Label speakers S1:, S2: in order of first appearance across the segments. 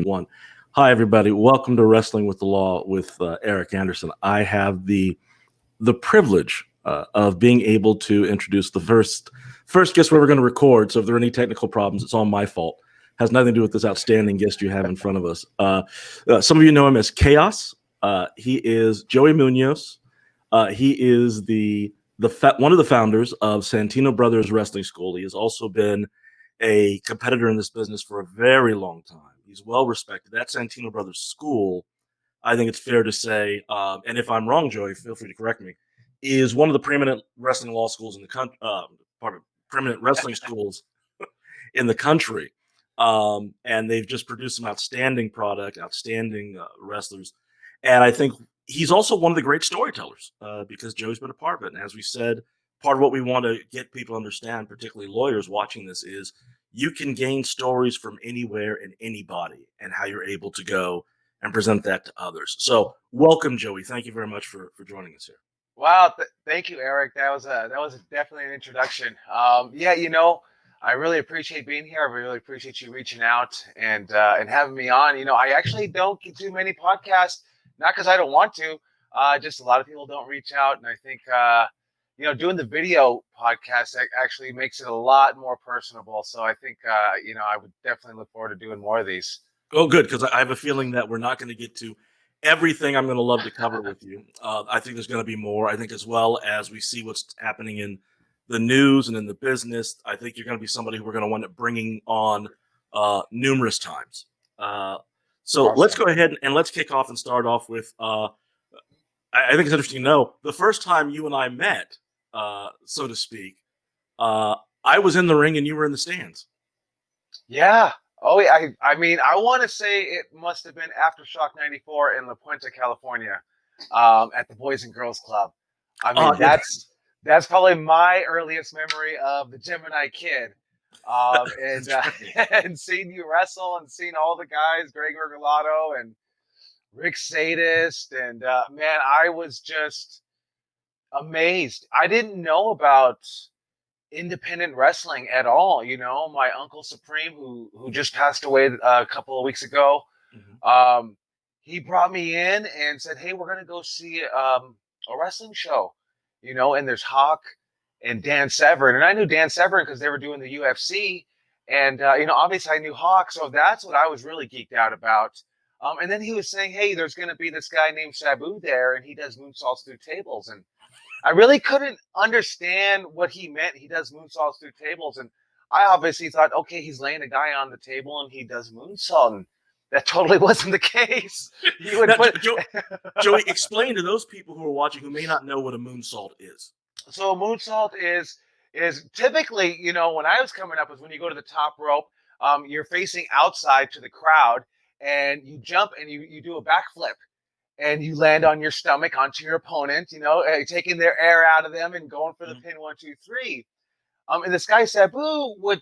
S1: One. Hi, everybody. Welcome to Wrestling with the Law with Eric Anderson. I have the privilege of being able to introduce the first guest we're ever going to record. So if there are any technical problems, it's all my fault. Has nothing to do with this outstanding guest you have in front of us. Some of you know him as KAOS. He is Joey Munoz. He is one of the founders of Santino Brothers Wrestling School. He has also been a competitor in this business for a very long time. He's well respected. That Santino Brothers School, I think it's fair to say, and if I'm wrong, Joey, feel free to correct me, is one of the preeminent wrestling law schools in the country, preeminent wrestling schools in the country. And they've just produced some outstanding product, outstanding wrestlers. And I think he's also one of the great storytellers because Joe's been a part of it. And as we said, part of what we want to get people to understand, particularly lawyers watching this, is you can gain stories from anywhere and anybody and how you're able to go and present that to others. So welcome, Joey. Thank you very much for joining us here.
S2: Wow. Thank you, Eric. That was definitely an introduction. I really appreciate being here. I really appreciate you reaching out and having me on. I actually don't do many podcasts, not because I don't want to, just a lot of people don't reach out. And I think, doing the video podcast actually makes it a lot more personable. So I think, I would definitely look forward to doing more of these.
S1: Oh, good, because I have a feeling that we're not going to get to everything I'm going to love to cover with you. I think there's going to be more. I think as well as we see what's happening in the news and in the business, I think you're going to be somebody who we're going to wind up bringing on numerous times. So awesome. Let's go ahead and let's kick off and start off with, I think it's interesting to know, the first time you and I met, so to speak, I was in the ring and you were in the stands.
S2: Yeah. Oh, yeah. I mean, I want to say it must have been Aftershock 94 in La Puente, California, at the Boys and Girls Club. I mean, that's probably my earliest memory of the Gemini Kid. And seeing you wrestle and seeing all the guys, Greg Regalado and Rick Sadist. And man, I was just amazed. I didn't know about independent wrestling at all. My Uncle Supreme, who just passed away a couple of weeks ago, he brought me in and said, hey, we're going to go see a wrestling show, and there's Hawk and Dan Severn. And I knew Dan Severn because they were doing the UFC. And, obviously I knew Hawk. So that's what I was really geeked out about. And then he was saying, hey, there's going to be this guy named Sabu there, and he does moonsaults through tables. And I really couldn't understand what he meant. He does moonsaults through tables. And I obviously thought, okay, he's laying a guy on the table and he does moonsault. And that totally wasn't the case.
S1: Joey, explain to those people who are watching who may not know what a moonsault is.
S2: So a moonsault is typically, when I was coming up, was when you go to the top rope, you're facing outside to the crowd and you jump and you do a backflip. And you land on your stomach onto your opponent, taking their air out of them and going for the pin 1, 2, 3. And this guy Sabu would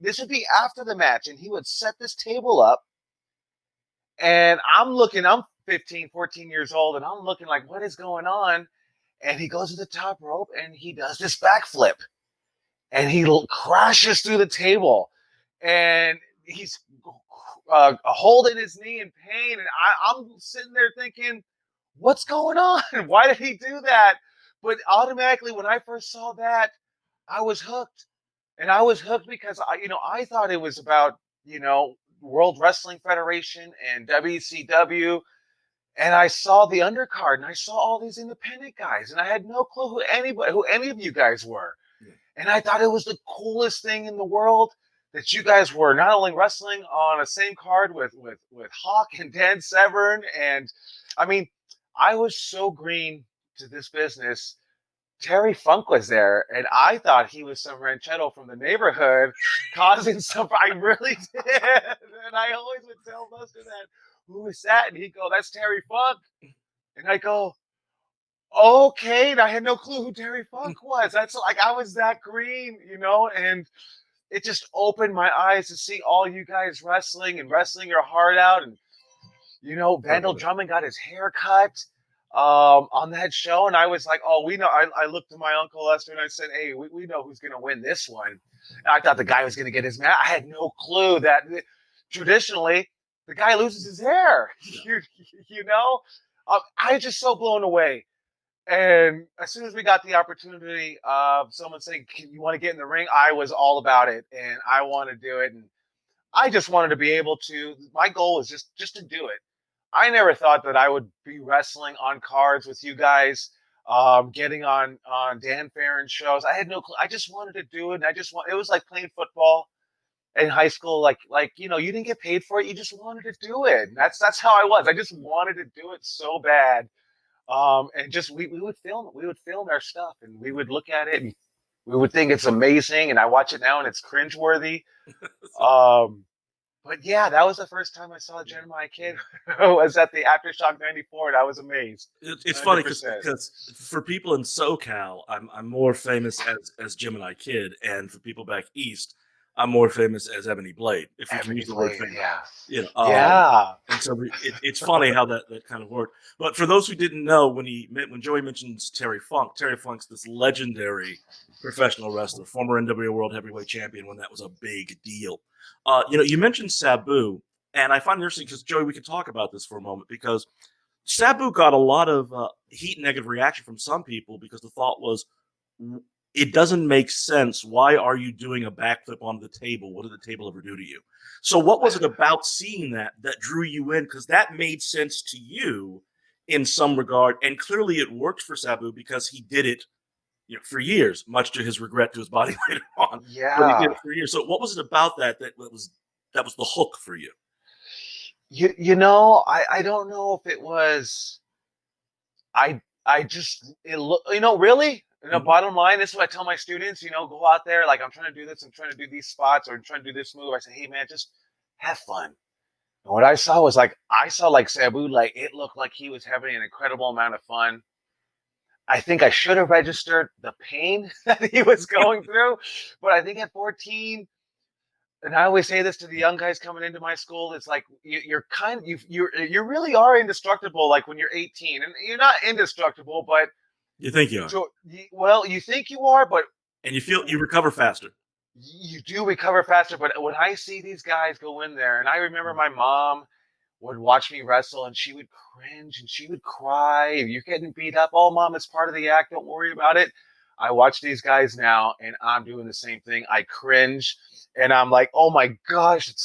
S2: this would be after the match, and he would set this table up. And I'm 15, 14 years old, and I'm looking like, what is going on? And he goes to the top rope and he does this backflip. And he crashes through the table. And he's holding his knee in pain, and I'm sitting there thinking, what's going on? Why did he do that? But automatically, when I first saw that, I was hooked. And I was hooked because I thought it was about World Wrestling Federation and WCW, and I saw the undercard and I saw all these independent guys, and I had no clue who any of you guys were. And I thought it was the coolest thing in the world that you guys were not only wrestling on a same card with Hawk and Dan Severn. And I mean, I was so green to this business. Terry Funk was there, and I thought he was some ranchero from the neighborhood causing some. I really did. And I always would tell Buster that, who is that? And he'd go, that's Terry Funk. And I go, okay. And I had no clue who Terry Funk was. That's like, I was that green, and it just opened my eyes to see all you guys wrestling your heart out. And, Vandal Drummond got his hair cut on that show. And I was like, oh, we know. I looked at my Uncle Lester and I said, hey, we know who's going to win this one. And I thought the guy was going to get his match. I had no clue that traditionally the guy loses his hair. You know, I was just so blown away. And as soon as we got the opportunity of someone saying, "You want to get in the ring?" I was all about it, and I want to do it. And I just wanted to be able to. My goal was just to do it. I never thought that I would be wrestling on cards with you guys, getting on Dan Farron's shows. I had no clue. I just wanted to do it. And I just want. It was like playing football in high school. Like you didn't get paid for it. You just wanted to do it. And that's how I was. I just wanted to do it so bad. And just we would film our stuff, and we would look at it, and we would think it's amazing. And I watch it now, and it's cringeworthy. But yeah, that was the first time I saw Jeremiah Kidd. Was at the Aftershock '94, and I was amazed.
S1: It's funny because for people in SoCal, I'm more famous as Gemini Kid, and for people back east, I'm more famous as Ebony Blade. If you can use the word famous,
S2: yeah.
S1: And so it's funny how that kind of worked. But for those who didn't know, when Joey mentions Terry Funk's this legendary professional wrestler, former NWA World Heavyweight Champion when that was a big deal. You mentioned Sabu, and I find it interesting because Joey, we could talk about this for a moment because Sabu got a lot of heat and negative reaction from some people because the thought was, it doesn't make sense. Why are you doing a backflip onto the table? What did the table ever do to you? So what was it about seeing that drew you in? Because that made sense to you in some regard, and clearly it worked for Sabu because he did it for years, much to his regret to his body later on.
S2: Yeah.
S1: But he did it for years. So what was it about that was the hook for you?
S2: I don't know if it was. I just really. Bottom line, this is what I tell my students, go out there, like, I'm trying to do this, I'm trying to do these spots, or I'm trying to do this move. I say, hey, man, just have fun. And what I saw was, Sabu, it looked like he was having an incredible amount of fun. I think I should have registered the pain that he was going through, but I think at 14, and I always say this to the young guys coming into my school, it's like you really are indestructible, like when you're 18, and you're not indestructible, but
S1: you think you are.
S2: So, well, you think you are, but
S1: and you feel you recover faster.
S2: You do recover faster, but when I see these guys go in there, and I remember my mom would watch me wrestle, and she would cringe and she would cry. If you're getting beat up, oh, Mom, it's part of the act. Don't worry about it. I watch these guys now, and I'm doing the same thing. I cringe, and I'm like, oh my gosh, it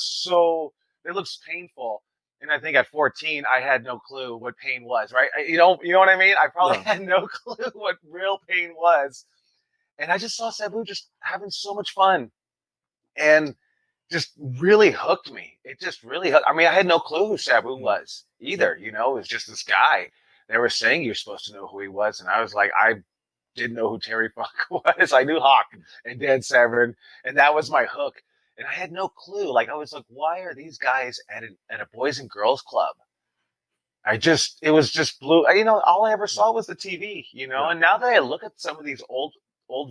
S2: looks painful. And I think at 14, I had no clue what pain was, right? You know what I mean? I probably had no clue what real pain was. And I just saw Sabu just having so much fun and just really hooked me. It just really hooked. I mean, I had no clue who Sabu was either, it was just this guy. They were saying you're supposed to know who he was. And I was like, I didn't know who Terry Funk was. I knew Hawk and Dan Severn, and that was my hook. And I had no clue. Like, I was like, why are these guys at a boys and girls club? It was just blue. All I ever saw was the TV, and now that I look at some of these old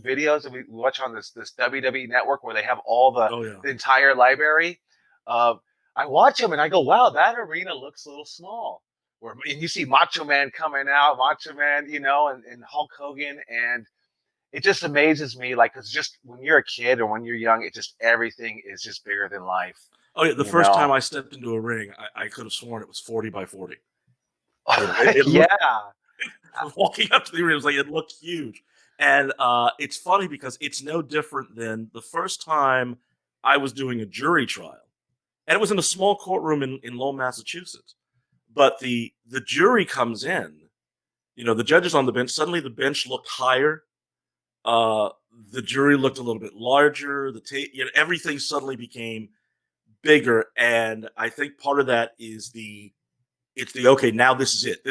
S2: videos that we watch on this WWE network where they have all the entire library, I watch them and I go, wow, that arena looks a little small. And you see Macho Man coming out, and Hulk Hogan, and it just amazes me, because just when you're a kid or when you're young, everything is just bigger than life.
S1: Oh yeah, the first time I stepped into a ring, I could have sworn it was 40 by 40. Walking up to the ring, it was like, it looked huge. And it's funny because it's no different than the first time I was doing a jury trial. And it was in a small courtroom in Lowell, Massachusetts. But the jury comes in, the judges on the bench, suddenly the bench looked higher. The jury looked a little bit larger. Everything suddenly became bigger. And I think part of that is okay, now this is it.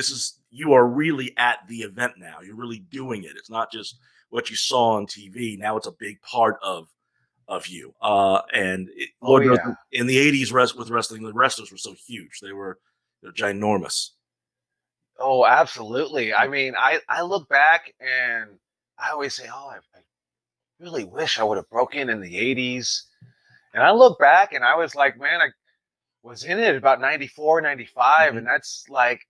S1: You are really at the event now. You're really doing it. It's not just what you saw on TV. Now it's a big part of you. In the 80s, with wrestling, the wrestlers were so huge. They're ginormous.
S2: Oh, absolutely. I mean, I look back and I always say, oh, I really wish I would have broken in the 80s. And I look back and I was like, man, I was in it about 94, 95. Mm-hmm. And that's like,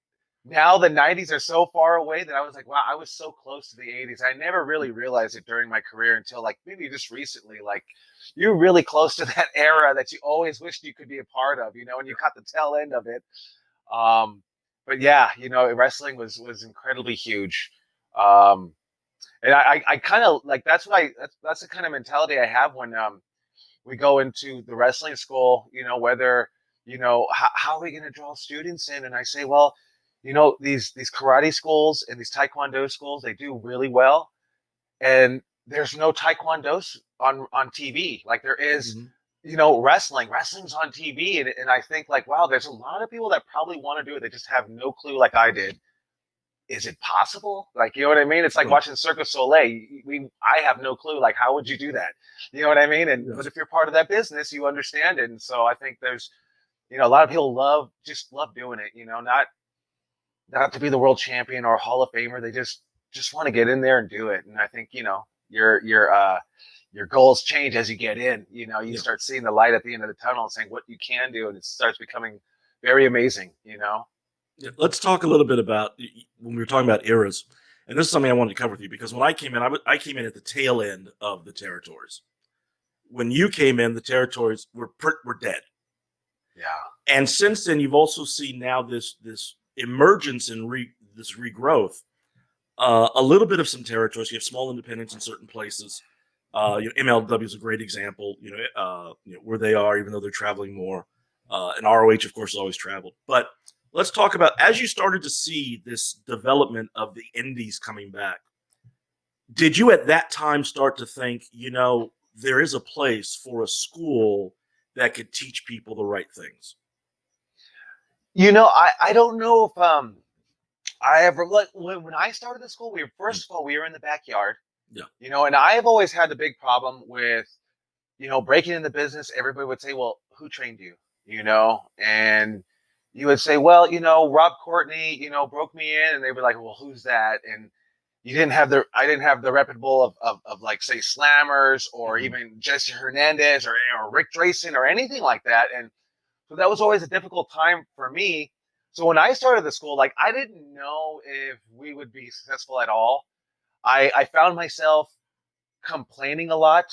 S2: now the 90s are so far away that I was like, wow, I was so close to the 80s. I never really realized it during my career until like maybe just recently. Like you're really close to that era that you always wished you could be a part of, and you caught the tail end of it. Um, but yeah, wrestling was incredibly huge. Um, and I kind of like that's the kind of mentality I have when we go into the wrestling school, whether, how are we going to draw students in? And I say, well, these karate schools and these taekwondo schools, they do really well. And there's no taekwondo on TV like there is,
S1: Mhm.
S2: wrestling's on TV. And I think like, wow, there's a lot of people that probably want to do it. They just have no clue like I did. Is it possible? Like, you know what I mean? It's like
S1: Yeah.
S2: watching Cirque du Soleil. I have no clue. Like, how would you do that? You know what I mean? But
S1: Yes.
S2: if you're part of that business, you understand it. And so I think there's, a lot of people love doing it. Not to be the world champion or Hall of Famer. They just want to get in there and do it. And I think your goals change as you get in. You
S1: Yeah.
S2: start seeing the light at the end of the tunnel and saying what you can do, and it starts becoming very amazing.
S1: Yeah, let's talk a little bit about when we were talking about eras, and this is something I wanted to cover with you because when I came in, I came in at the tail end of the territories. When you came in, the territories were dead,
S2: Yeah.
S1: and since then, you've also seen now this emergence and this regrowth. A little bit of some territories. You have small independents in certain places. MLW is a great example. Where they are, even though they're traveling more. And ROH, of course, has always traveled. But let's talk about as you started to see this development of the indies coming back. Did you at that time start to think, there is a place for a school that could teach people the right things?
S2: I don't know if I ever like when I started the school, first of all, we were in the backyard,
S1: Yeah.
S2: and I have always had the big problem with, breaking in the business. Everybody would say, well, who trained you? And you would say, well, Rob Courtney, broke me in, and they were like, well, who's that? And I didn't have the reputable of like say Slammers or
S1: Mhm.
S2: even Jesse Hernandez or Rick Drayson or anything like that. And so that was always a difficult time for me. So when I started the school, like I didn't know if we would be successful at all. I found myself complaining a lot.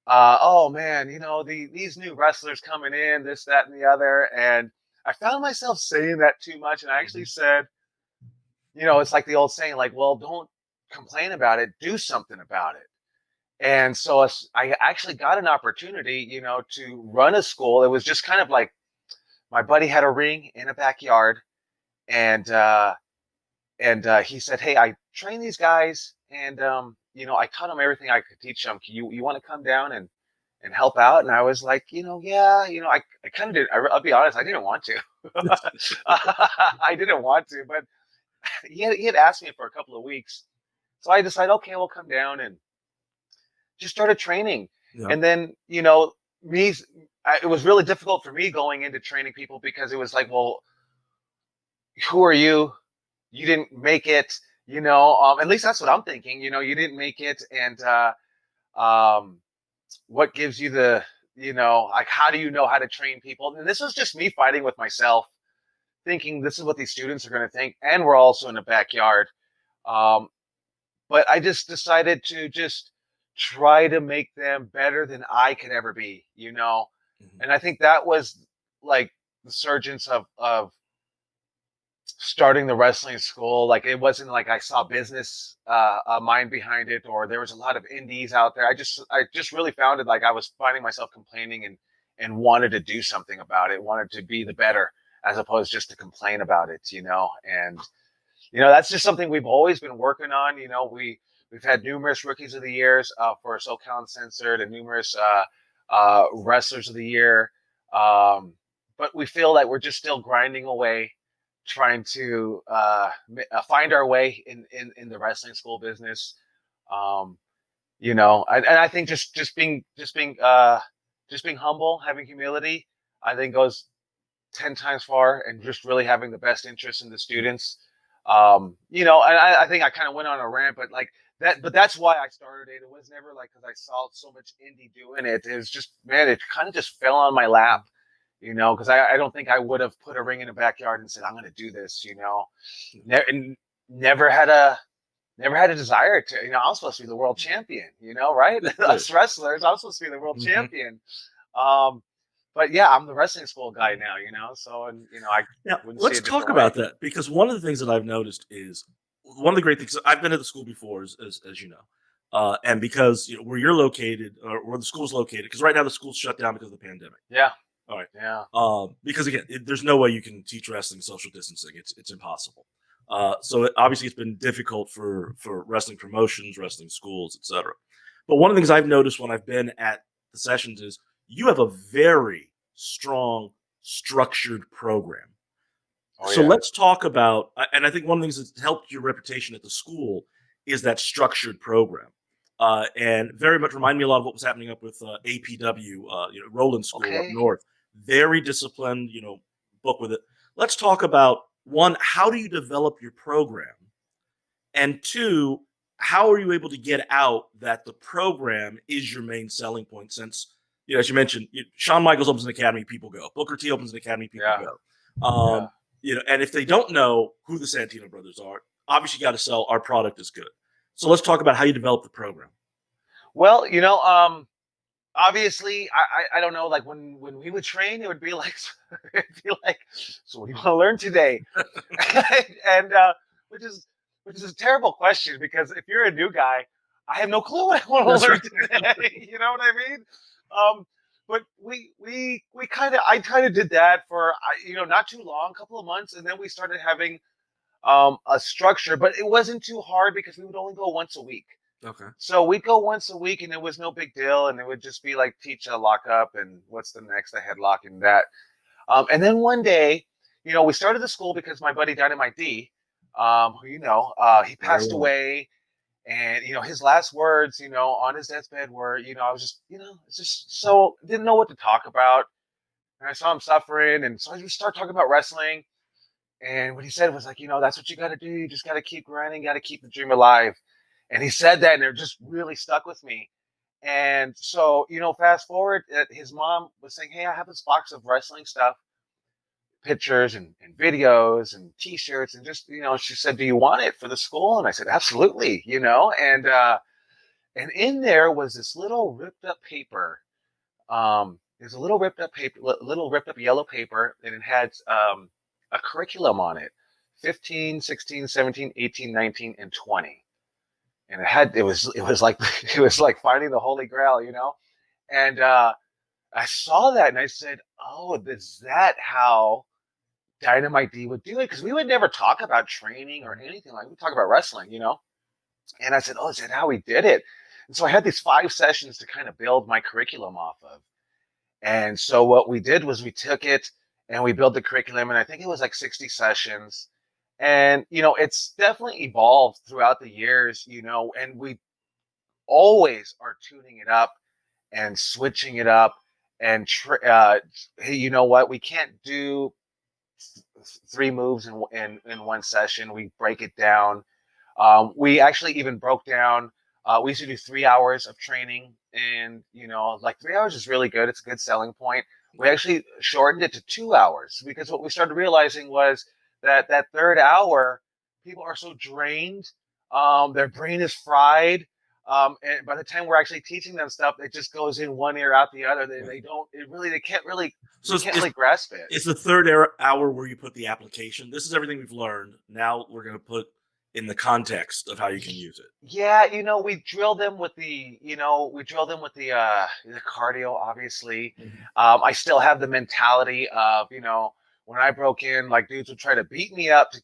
S2: Oh man, these new wrestlers coming in, this, that, and the other. And I found myself saying that too much. And I actually
S1: Mhm.
S2: said, it's like the old saying, like, well, don't complain about it, do something about it. And so I actually got an opportunity, to run a school. It was just kind of like my buddy had a ring in a backyard, and he said, "Hey, I train these guys, and I taught them everything I could teach them. You want to come down and help out?" And I was like, yeah, I kind of did. I'll be honest, I didn't want to. I didn't want to, but he had asked me for a couple of weeks, so I decided, okay, we'll come down and just started training.
S1: Yeah.
S2: And then, me, it was really difficult for me going into training people because it was like, well, who are you? You didn't make it, at least that's what I'm thinking. You didn't make it. And um, what gives you like, how do you know how to train people? And this was just me fighting with myself, thinking this is what these students are going to think. And we're also in a backyard. Um, but I just decided to just try to make them better than I could ever be.
S1: Mhm.
S2: And I think that was like the surgence of starting the wrestling school. Like it wasn't like I saw business mind behind it, or there was a lot of indies out there. I just really found it like I was finding myself complaining and wanted to do something about it, wanted to be the better as opposed just to complain about it. And that's just something we've always been working on. We've had numerous rookies of the years for SoCal Uncensored and numerous wrestlers of the year. But we feel like we're just still grinding away, trying to find our way in the wrestling school business. Um, and I think just being humble, having humility, I think goes 10 times far, and just really having the best interest in the students. And I think I kind of went on a rant, but like that, but that's why I started it. It was never like because I saw so much indie doing it. It was just, man, it kind of just fell on my lap. because I don't think I would have put a ring in the backyard and said, I'm going to do this, and never had a desire to, I'm supposed to be the world champion, right? Us wrestlers, I'm supposed to be the world champion. But yeah, I'm the wrestling school guy now, so, and, I wouldn't see
S1: let's
S2: a different
S1: talk about
S2: way.
S1: that, because one of the things that I've noticed is one of the great things. I've been to the school before, as you know, and because where you're located, or where the school's located, because right now the school's shut down because of the pandemic.
S2: Yeah.
S1: All right.
S2: Yeah.
S1: Because again, there's no way you can teach wrestling social distancing. It's impossible. So obviously it's been difficult for wrestling promotions, wrestling schools, etc. But one of the things I've noticed when I've been at the sessions is you have a very strong, structured program.
S2: Oh,
S1: So
S2: yeah.
S1: let's talk about, and I think one of the things that's helped your reputation at the school is that structured program. And very much remind me a lot of what was happening up with APW, Roland School up
S2: Okay.
S1: north. Very disciplined, book with it. Let's talk about, one, how do you develop your program? And two, how are you able to get out that the program is your main selling point? Since, as you mentioned, Shawn Michaels opens an academy, people go. Booker T opens an academy, people
S2: Yeah.
S1: go. And if they don't know who the Santino brothers are, obviously you got to sell our product is good. So let's talk about how you develop the program.
S2: Well, obviously, I don't know, like when we would train, it would be like, so what do you want to learn today? And which is a terrible question, because if you're a new guy, I have no clue what I want to
S1: That's
S2: learn
S1: right.
S2: today. You know what I mean? But I kind of did that for not too long, a couple of months, and then we started having a structure, but it wasn't too hard because we would only go once a week.
S1: Okay.
S2: So we'd go once a week, and it was no big deal, and it would just be like teach a lock up and what's the next, a headlock and that. And then one day, we started the school because my buddy Dynamite D, who he passed away, and his last words, on his deathbed were, I was just, it's just so didn't know what to talk about, and I saw him suffering, and so I just started talking about wrestling. And what he said was like, that's what you got to do. You just got to keep grinding, got to keep the dream alive. And he said that, and it just really stuck with me. And so, fast forward, his mom was saying, hey, I have this box of wrestling stuff, pictures and videos and T-shirts, and just, she said, do you want it for the school? And I said, absolutely, and in there was this little ripped up paper. There's a little ripped up paper, little ripped up yellow paper, and it had a curriculum on it: 15, 16, 17, 18, 19, and 20. And it was like it was like finding the holy grail, And I saw that, and I said, oh, is that how Dynamite D would do it? Because we would never talk about training or anything. Like, we talk about wrestling, And I said, oh, is that how he did it? And so I had these 5 sessions to kind of build my curriculum off of. And so what we did was we took it and we built the curriculum, and I think it was like 60 sessions. And, it's definitely evolved throughout the years, and we always are tuning it up and switching it up. And, hey, you know what? We can't do 3 moves in one session. We break it down. We actually even broke down, we used to do 3 hours of training, and, like 3 hours is really good. It's a good selling point. We actually shortened it to 2 hours, because what we started realizing was that third hour, people are so drained. Their brain is fried. And by the time we're actually teaching them stuff, it just goes in one ear out the other. They can't really grasp it.
S1: It's the third hour where you put the application. This is everything we've learned. Now we're going to put in the context of how you can use it.
S2: Yeah, we drill them with the cardio, obviously. I still have the mentality of, when I broke in, like, dudes would try to beat me up to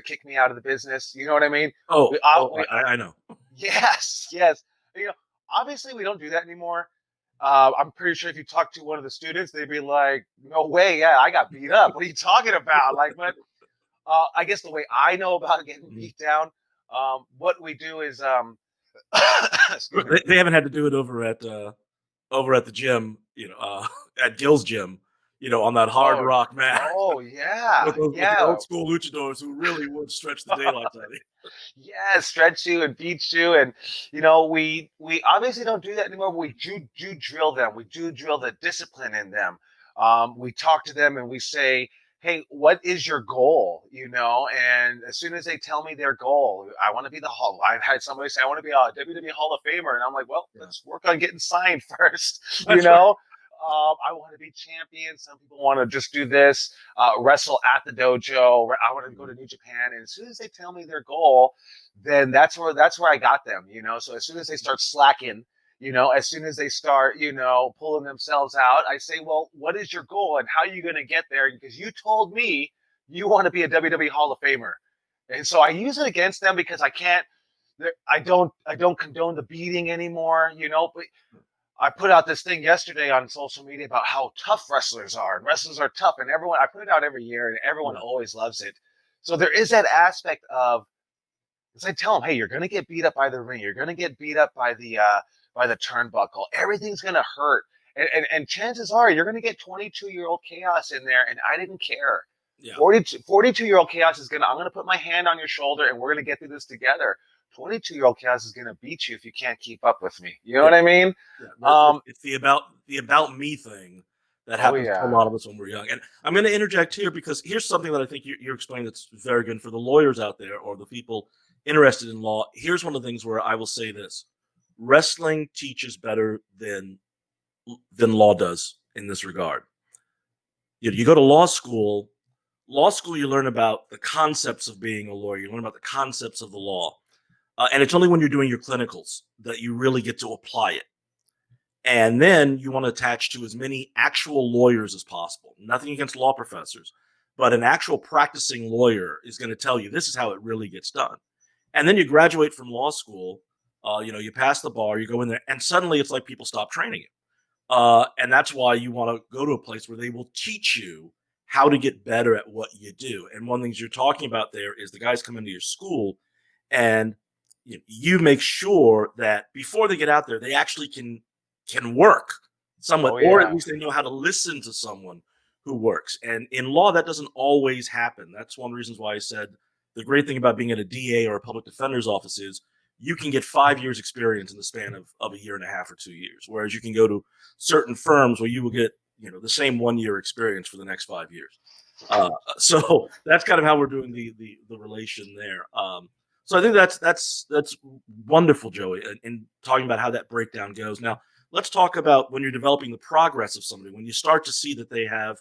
S2: kick me out of the business. You know what I mean?
S1: I know.
S2: Yes, yes. Obviously we don't do that anymore. I'm pretty sure if you talk to one of the students, they'd be like, no way, yeah, I got beat up. What are you talking about? Like, but I guess the way I know about getting beat down, what we do is,
S1: they haven't had to do it over at the gym, at Gil's gym, on that hard rock mat.
S2: Oh yeah,
S1: with the old school luchadors who really would stretch the daylight out of you.
S2: Yeah, stretch you and beat you, and we obviously don't do that anymore. But we do drill them. We do drill the discipline in them. We talk to them and we say, hey, what is your goal? And as soon as they tell me their goal, I want to be the Hall. I've had somebody say, I want to be a WWE Hall of Famer. And I'm like, well, let's work on getting signed first.
S1: That's right.
S2: I want to be champion. Some people want to just do this, wrestle at the dojo. I want to go to New Japan. And as soon as they tell me their goal, then that's where I got them. So as soon as they start slacking, as soon as they start, pulling themselves out, I say, well, what is your goal and how are you going to get there? Because you told me you want to be a WWE Hall of Famer. And so I use it against them because I don't condone the beating anymore, but I put out this thing yesterday on social media about how tough wrestlers are, and wrestlers are tough, and I put it out every year and everyone always loves it. So there is that aspect of, because I tell them, hey, you're going to get beat up by the ring. You're going to get beat up by the turnbuckle. Everything's going to hurt. And chances are you're going to get 22-year-old KAOS in there, and I didn't care.
S1: Yeah.
S2: 42-year-old KAOS I'm going to put my hand on your shoulder, and we're going to get through this together. 22-year-old KAOS is going to beat you if you can't keep up with me. You know what I mean?
S1: Yeah. It's the about me thing that happens to a lot of us when we're young. And I'm going to interject here because here's something that I think you're explaining that's very good for the lawyers out there or the people interested in law. Here's one of the things where I will say this: wrestling teaches better than law does in this regard. You go to law school. Law school, you learn about the concepts of being a lawyer. You learn about the concepts of the law. And it's only when you're doing your clinicals that you really get to apply it. And then you want to attach to as many actual lawyers as possible. Nothing against law professors, but an actual practicing lawyer is going to tell you this is how it really gets done. And then you graduate from law school, you pass the bar, you go in there, and suddenly it's like people stop training you. And that's why you want to go to a place where they will teach you how to get better at what you do. And one of the things you're talking about there is the guys come into your school and you make sure that before they get out there, they actually can work somewhat, or at least they know how to listen to someone who works. And in law, that doesn't always happen. That's one of the reasons why I said the great thing about being at a DA or a public defender's office is you can get 5 years experience in the span of a year and a half or 2 years. Whereas you can go to certain firms where you will get, the same 1 year experience for the next 5 years. So that's kind of how we're doing the relation there. So I think that's wonderful, Joey, in talking about how that breakdown goes. Now, let's talk about when you're developing the progress of somebody, when you start to see that they have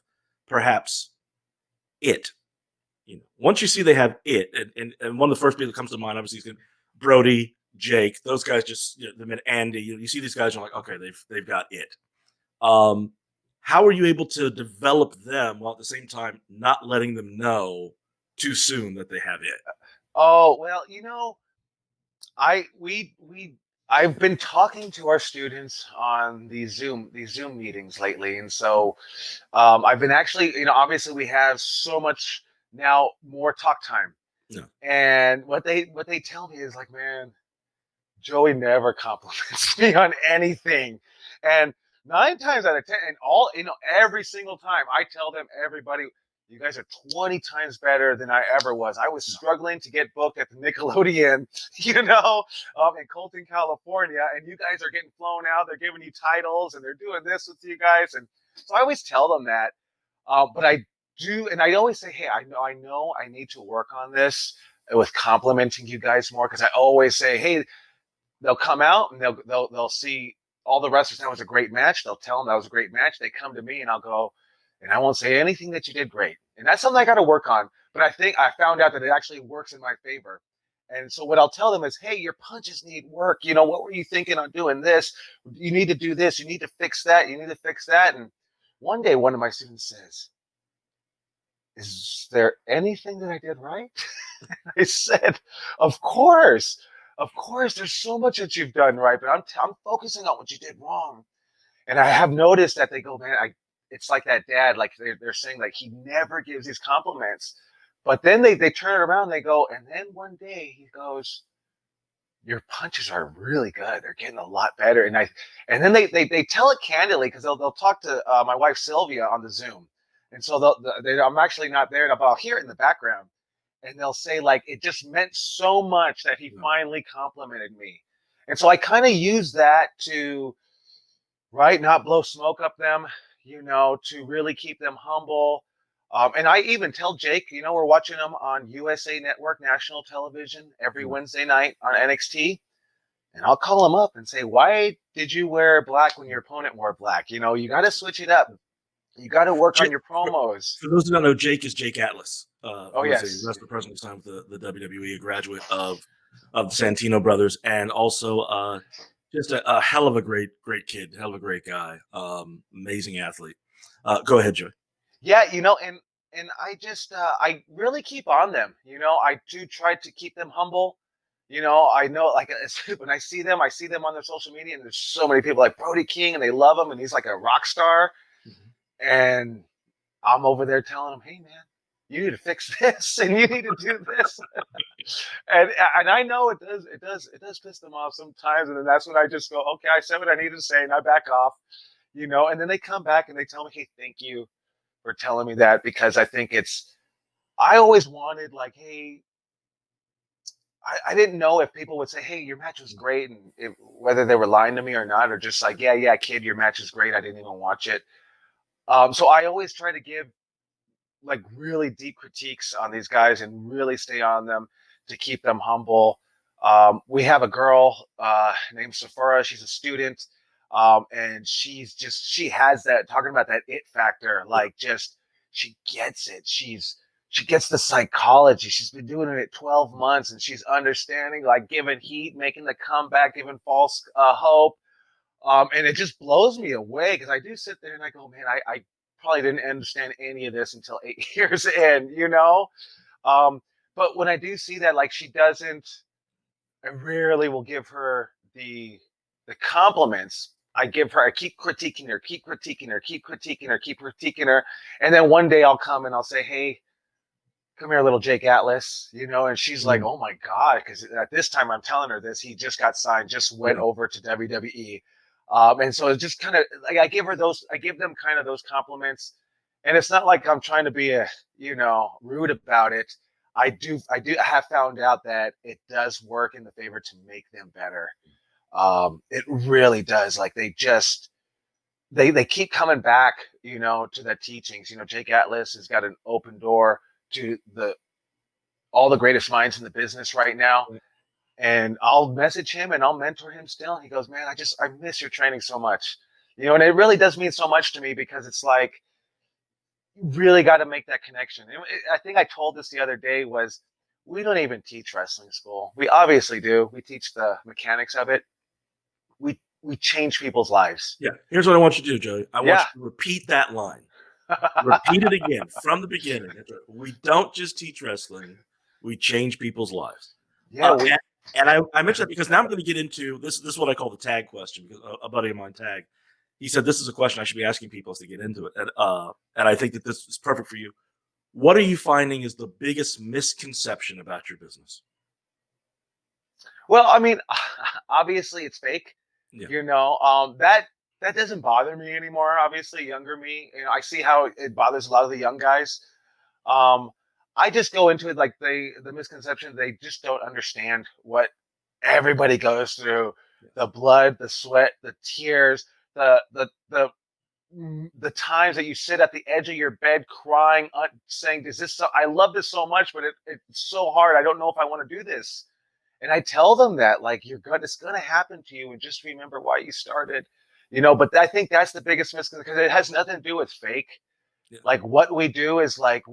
S1: perhaps it. Once you see they have it, and one of the first people that comes to mind, obviously, is Brody, Jake, those guys just, Andy, you see these guys, you're like, okay, they've got it. How are you able to develop them while at the same time not letting them know too soon that they have it?
S2: Oh, well, I've been talking to our students on these Zoom meetings lately, and so I've been actually, obviously we have so much now more talk time, and what they tell me is like, man, Joey never compliments me on anything, and 9 times out of 10, and every single time I tell them, everybody, you guys are 20 times better than I ever was. I was struggling to get booked at the Nickelodeon, in Colton, California, and you guys are getting flown out. They're giving you titles, and they're doing this with you guys. And so I always tell them that. But I do, and I always say, hey, I know I need to work on this with complimenting you guys more, because I always say, hey, they'll come out and they'll see all the wrestlers. That was a great match. They'll tell them that was a great match. They come to me and I'll go, and I won't say anything that you did great. And that's something I got to work on. But I think I found out that it actually works in my favor. And so what I'll tell them is, hey, your punches need work. What were you thinking on doing this? You need to do this. You need to fix that. You need to fix that. And one day, one of my students says, is there anything that I did right? I said, of course. Of course, there's so much that you've done right, but I'm focusing on what you did wrong. And I have noticed that they go, man, it's like that dad, like they're saying, like, he never gives these compliments. But then they turn it around, and they go, and then one day he goes, your punches are really good. They're getting a lot better. And then they tell it candidly, because they'll talk to my wife Sylvia on the Zoom. And so I'm actually not there, but I'll hear it in the background. And they'll say, like, it just meant so much that he finally complimented me. And so I kind of use that to right? Not blow smoke up them, to really keep them humble. And I even tell Jake, we're watching them on USA Network national television every
S1: Yeah.
S2: Wednesday night on NXT. And I'll call him up and say, why did you wear black when your opponent wore black? You got to switch it up. You got to work on
S1: Jake,
S2: your promos.
S1: for those who don't know, Jake is Jake Atlas,
S2: Oh,
S1: who is a
S2: yes.
S1: wrestler presently signed with the WWE, a graduate of the Santino brothers, and also just a hell of a great kid, hell of a great guy, amazing athlete. Go ahead, Joey.
S2: Yeah, and I really keep on them. I do try to keep them humble. I know like when I see them on their social media, and there's so many people like Brody King, and they love him, and he's like a rock star.
S1: Mm-hmm.
S2: And I'm over there telling him, hey man, you need to fix this, and you need to do this. and I know it does piss them off sometimes, and then that's when I just go, okay, I said what I needed to say, and I back off. And then they come back and they tell me, hey, thank you for telling me that, because I think I always wanted like, hey, I didn't know if people would say, hey, your match was great, and whether they were lying to me or not, or just like, yeah, kid, your match is great. I didn't even watch it. So I always try to give like really deep critiques on these guys and really stay on them to keep them humble. We have a girl named Sephora. She's a student. And she has that, talking about that it factor, like just, she gets it. She gets the psychology. She's been doing it 12 months, and she's understanding, like giving heat, making the comeback, giving false hope. And it just blows me away, because I do sit there and I go, man, I probably didn't understand any of this until 8 years in. Um, but when I do see that, like she doesn't, I rarely will give her the compliments. I keep critiquing her, keep critiquing her, keep critiquing her, keep critiquing her. And then one day I'll come and I'll say, hey, come here, little Jake Atlas, and she's like, oh my God, because at this time I'm telling her this, he just got signed, just went over to WWE. And so it's just kind of like, I give them kind of those compliments. And it's not like I'm trying to be rude about it. I have found out that it does work in the favor to make them better. It really does. Like they keep coming back, to the teachings. Jake Atlas has got an open door to all the greatest minds in the business right now. And I'll message him and I'll mentor him still. And he goes, man, I miss your training so much. And it really does mean so much to me, because it's like, you really got to make that connection. And I think I told this the other day, was we don't even teach wrestling school. We obviously do. We teach the mechanics of it. We change people's lives.
S1: Yeah. Here's what I want you to do, Joey. I want
S2: Yeah.
S1: you to repeat that line. Repeat it again from the beginning. We don't just teach wrestling; we change people's lives.
S2: Yeah.
S1: And I mentioned that because now I'm going to get into this. This is what I call the tag question, because a buddy of mine, Tag, he said this is a question I should be asking people as to get into it. And I think that this is perfect for you. What are you finding is the biggest misconception about your business?
S2: Well, I mean, obviously it's fake.
S1: Yeah.
S2: That doesn't bother me anymore. Obviously, younger me, I see how it bothers a lot of the young guys. Um, I just go into it like the misconception, they just don't understand what everybody goes through: the blood, the sweat, the tears, the times that you sit at the edge of your bed crying, saying, "Is this? I love this so much, but it's so hard. I don't know if I want to do this." And I tell them that, like, it's gonna happen to you, and just remember why you started. But I think that's the biggest misconception, because it has nothing to do with fake.
S1: Yeah.
S2: Like, what we do is like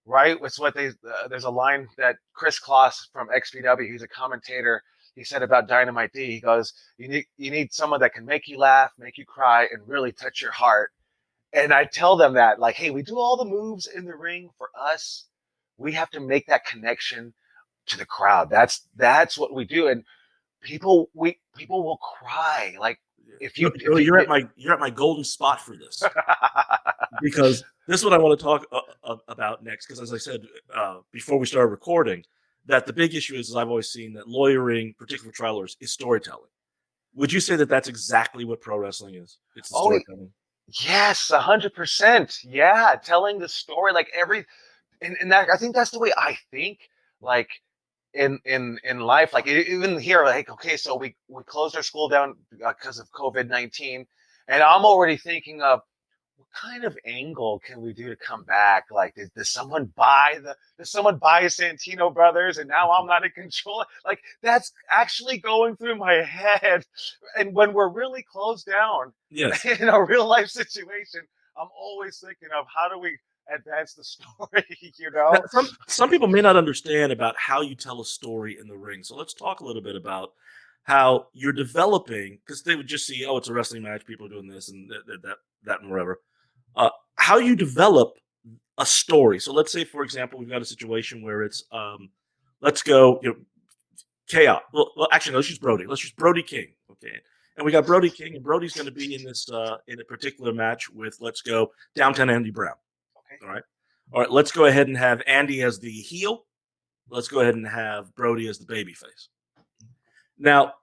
S2: right? It's what there's a line that Chris Kloss from XPW, he's a commentator, he said about Dynamite D. He goes, you need someone that can make you laugh, make you cry, and really touch your heart. And I tell them that, like, hey, we do all the moves in the ring for us. We have to make that connection to the crowd. That's what we do. And people will cry. Like, if
S1: you're at my golden spot for this. Because this is what I want to talk about next. Because as I said before we started recording, that the big issue is I've always seen that lawyering, particularly for trialers, is storytelling. Would you say that that's exactly what pro wrestling is? It's storytelling.
S2: Yes, 100%. Yeah, telling the story, like and that, I think that's the way I think. Like in life, like even here, like, okay, so we closed our school down because of COVID-19. And I'm already thinking of what kind of angle can we do to come back? Like, does someone buy Santino Brothers, and now I'm not in control? Like, that's actually going through my head. And when we're really closed down
S1: Yes.
S2: in a real life situation, I'm always thinking of how do we advance the story, you
S1: Now,
S2: know?
S1: some people may not understand about how you tell a story in the ring. So let's talk a little bit about how you're developing, because they would just see, oh, it's a wrestling match, people are doing this and that and whatever. How you develop a story. So let's say, for example, we've got a situation where it's let's go, KAOS. Well, actually, no, let's use Brody. Let's use Brody King. Okay. And we got Brody King, and Brody's going to be in this in a particular match with, let's go, Downtown Andy Brown.
S2: Okay.
S1: All right. All right, let's go ahead and have Andy as the heel. Let's go ahead and have Brody as the babyface. Now,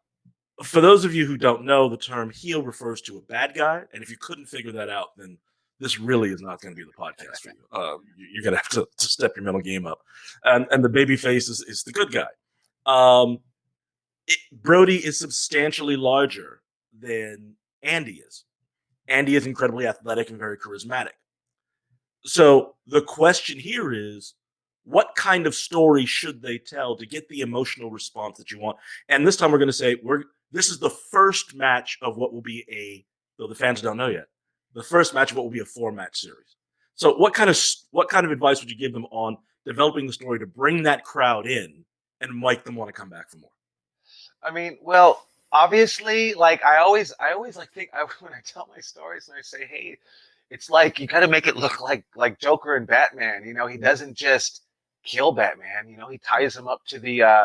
S1: for those of you who don't know, the term heel refers to a bad guy. And if you couldn't figure that out, then this really is not going to be the podcast for you. You're going to have to step your mental game up. And the babyface is the good guy. Brody is substantially larger than Andy is. Andy is incredibly athletic and very charismatic. So the question here is, what kind of story should they tell to get the emotional response that you want? And this time we're going to say this is the first match of what will be though the fans don't know yet, the first match of what will be a 4-match series. So what kind of advice would you give them on developing the story to bring that crowd in and make them want to come back for more?
S2: I mean, well, obviously, like I always like think when I tell my stories and I say, hey, it's like you got to make it look like Joker and Batman. You know, he doesn't just kill Batman. You know, he ties him up to the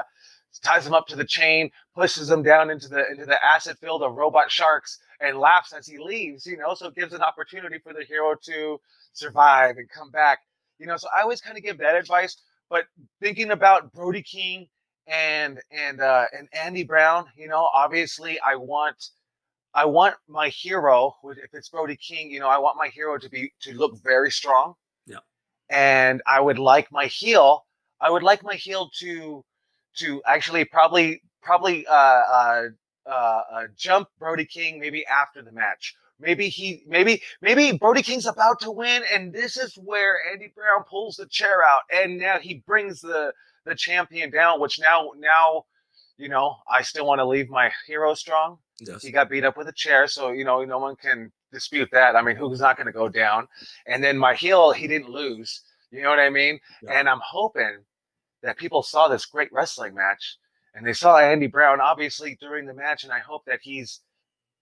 S2: chain, pushes him down into the acid field of robot sharks, and laughs as he leaves. You know, so it gives an opportunity for the hero to survive and come back. You know, so I always kind of give that advice. But thinking about Brody King and Andy Brown, you know, obviously I want my hero, if it's Brody King, you know, I want my hero to look very strong.
S1: Yeah.
S2: And I would like my heel to actually probably jump Brody King maybe after the match. Maybe Brody King's about to win, and this is where Andy Brown pulls the chair out, and now he brings the champion down. Which now you know, I still want to leave my hero strong.
S1: Yes.
S2: He got beat up with a chair, so you know no one can dispute that. I mean, who's not going to go down? And then my heel, he didn't lose. You know what I mean? Yeah. And I'm hoping that people saw this great wrestling match and they saw Andy Brown obviously during the match, and I hope that he's